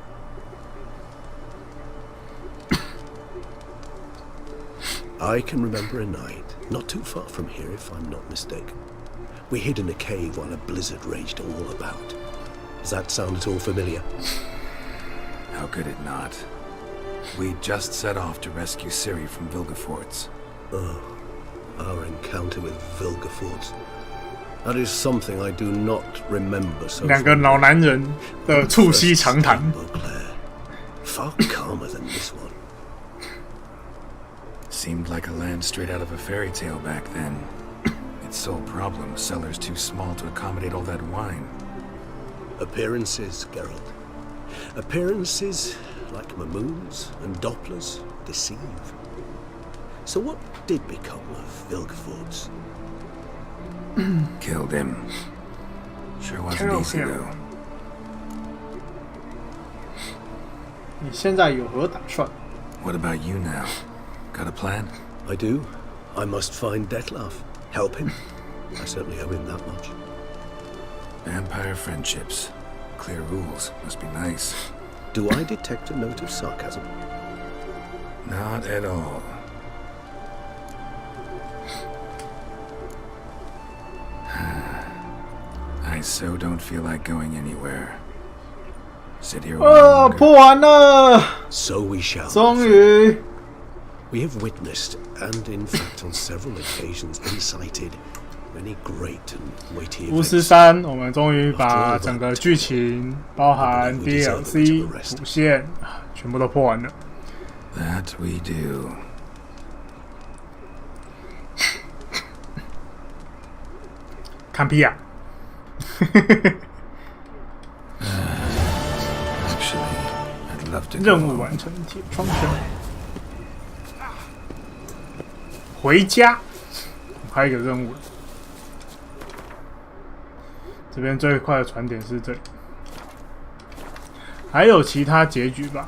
I can remember a night, not too far from here if I'm not mistaken. We hid in a cave while a blizzard raged all about. Does that sound at all familiar? How could it not? We just set off to rescue Ciri from Vilgefortz. Oh, our encounter with Vilgefortz. That is something I do not remember so 两个老男人的促膝长谈。 Far calmer than this one. seemed like a land straight out of a fairy tale back then. Its sole problem, cellars too small to accommodate all that wine. Appearances, Geralt. Appearances, like Mamoons and Dopplers, deceive. So what did become of Vilgefortz? Killed him. Sure wasn't easy though. 你现在有何打算？ What about you now? Got a plan? I do. I must find Dettlaff. Help him. I certainly owe him that much. Vampire friendships. Clear rules. Must be nice. Do I detect a note of sarcasm? Not at all. I so don't feel like going anywhere. Sit here. 破完了。 So we shall. 终于。 We have witnessed, and in fact on several occasions incited, many great and weighty 巫 events. 师三，我们终于把整个剧情，包含 DLC 主线，全部都破完了。 That we do. 看屁啊！ Actually, I'd love to. 任务完成，铁窗绳。回家，还有一个任务。这边最快的传点是这里，还有其他结局吧？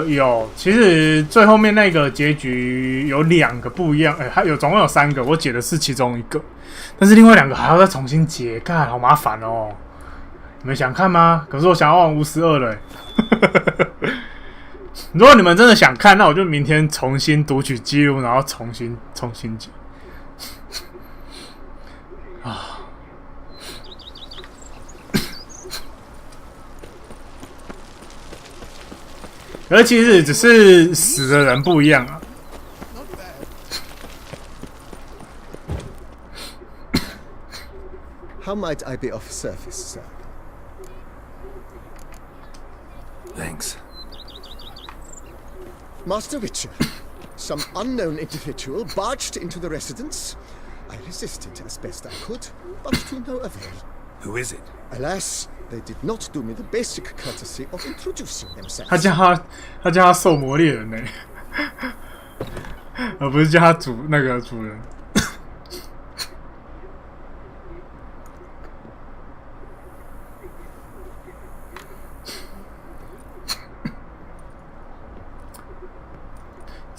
有，其实最后面那个结局有2个不一样，还有总共有3个，我解的是其中一个，但是另外2个还要再重新解，干好麻烦哦。你们想看吗？可是我想要玩巫师2了。如果你们真的想看，那我就明天重新读取记录，然后重新解。啊。而其实只是死的人不一样啊。How might I be of service, sir? Thanks. Master Witcher, some unknown individual barged into the residence. I resisted as best I could, but to no avail. Who is it? Alas, they did not do me the basic courtesy of introducing themselves. 他叫他兽魔猎人呢，而不是叫他主人。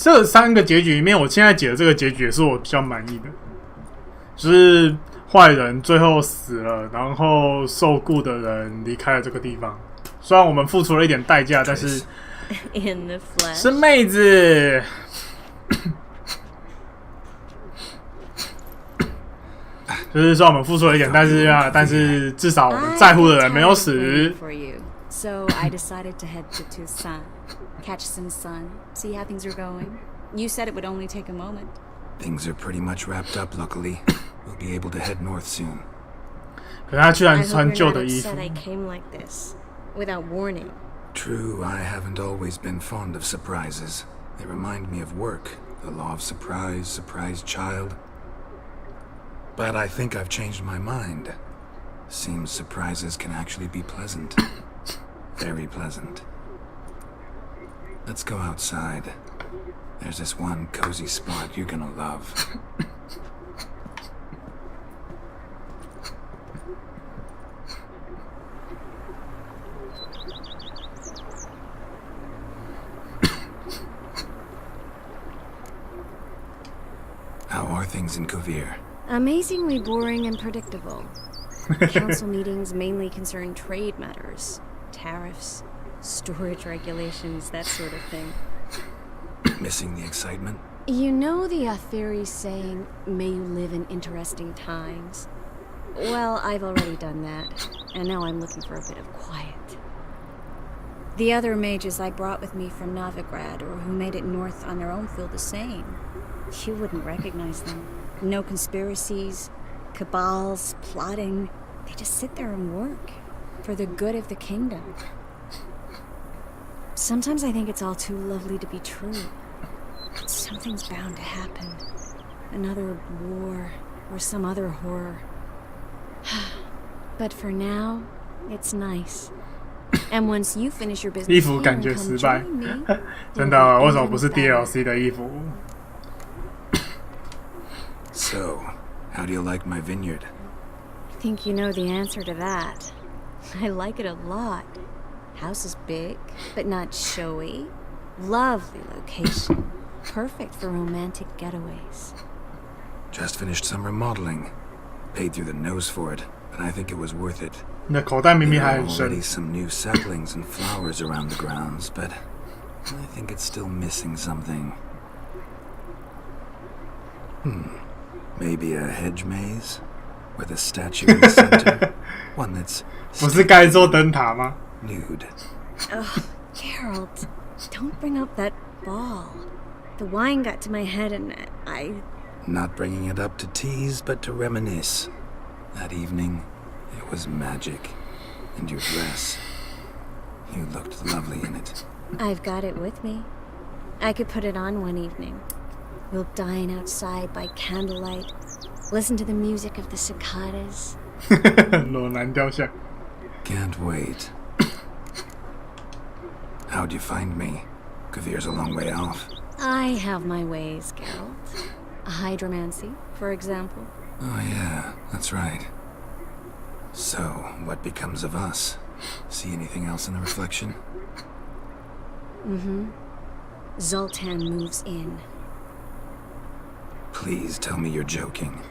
这3个结局里面，我现在解的这个结局也是我比较满意的，就是坏人最后死了，然后受雇的人离开了这个地方。虽然我们付出了一点代价，但是 In the flesh. 是妹子。就是说我们付出了一点，但是至少我们在乎的人没有死。 So I decided to head to Toussaint, catch some sun, see how things are going. You said it would only take a moment. Things are pretty much wrapped up, luckily. We'll be able to head north soon. 可是他居然穿旧的衣服。 I hope you're not upset I came like this, without warning. True, I haven't always been fond of surprises. They remind me of work, the law of surprise, surprise child. But I think I've changed my mind. Seems surprises can actually be pleasant. Very pleasant. Let's go outside. There's this one cozy spot you're gonna love. How are things in Kovir? Amazingly boring and predictable. Council meetings mainly concern trade matters, tariffs, storage regulations, that sort of thing. Missing the excitement? You know the Aetheri's saying, may you live in interesting times? Well, I've already done that, and now I'm looking for a bit of quiet. The other mages I brought with me from Novigrad, or who made it north on their own, feel the same. You wouldn't recognize them. No conspiracies, cabals, plotting. They just sit there and work, for the good of the kingdom. Sometimes I think it's all too lovely to be true. But something's bound to happen. Another war, or some other horror. But for now, it's nice. And once you finish your business 衣服感觉失败，真的，为什么不是 DLC 的衣服？ So, how do you like my vineyard? I think you know the answer to that. I like it a lot. House is big, but not showy. Lovely location. Perfect for romantic getaways. Just finished some remodeling. Paid through the nose for it, but I think it was worth it. 你的口袋明明 There 还 are 很深。 already some new saplings and flowers around the grounds, but I think it's still missing something. Maybe a hedge maze with a statue in the center. One that's 不是该做灯塔吗？ nude. Ugh, Geralt, don't bring up that ball. The wine got to my head and I... Not bringing it up to tease, but to reminisce. That evening, it was magic. And your dress. You looked lovely in it. I've got it with me. I could put it on one evening. We'll dine outside by candlelight, listen to the music of the cicadas. 裸男雕像。 Can't wait. How'd you find me? Kavir's a long way off. I have my ways, Geralt. Hydromancy, for example. Oh yeah, that's right. So, what becomes of us? See anything else in the reflection? Mm-hmm. Zoltan moves in. Please tell me you're joking.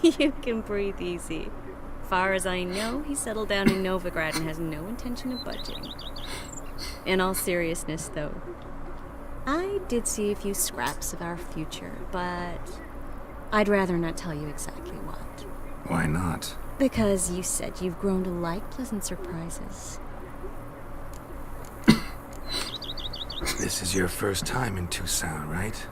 You can breathe easy. Far as I know, he settled down in Novigrad and has no intention of budging. In all seriousness, though, I did see a few scraps of our future, but I'd rather not tell you exactly what. Why not? Because you said you've grown to like pleasant surprises. This is your first time in Toussaint, right?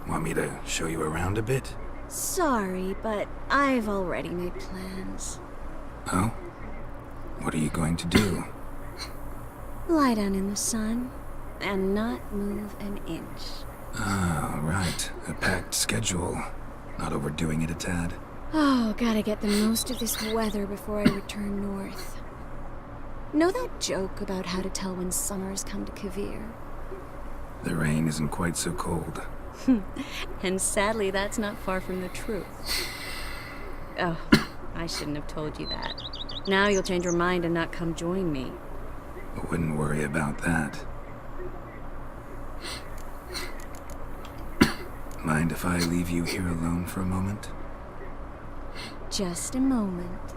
Want me to show you around a bit? Sorry, but I've already made plans. Oh? What are you going to do? Lie down in the sun and not move an inch. Ah, right. A packed schedule. Not overdoing it a tad. Oh, gotta get the most of this weather before I return north. Know that joke about how to tell when summer's come to Kavir? The rain isn't quite so cold. And sadly, that's not far from the truth. Oh, I shouldn't have told you that. Now you'll change your mind and not come join me. I wouldn't worry about that. Mind if I leave you here alone for a moment? Just a moment.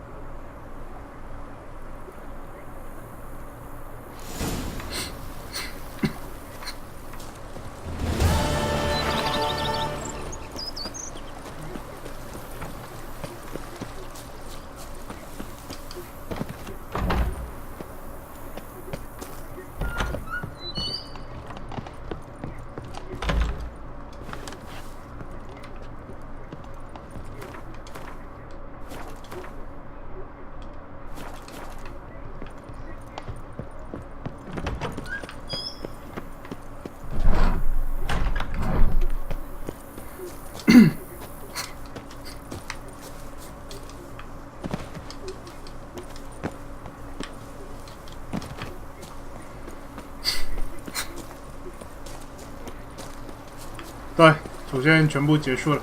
对，主线全部结束了。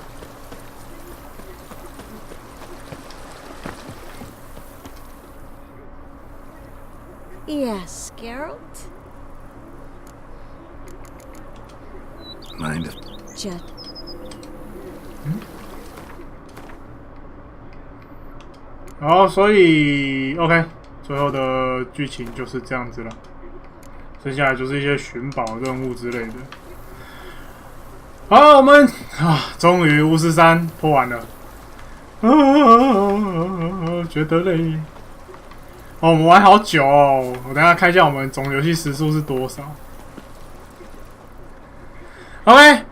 Yes, Geralt? Mind if... Just... 然后，所以 OK， 最后的剧情就是这样子了。剩下来就是一些寻宝任务之类的。好，我们终于巫师3破完了。觉得累。哦，我们玩好久哦。我等一下看一下我们总游戏时数是多少。OK，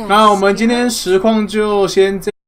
那我们今天实况就先这样。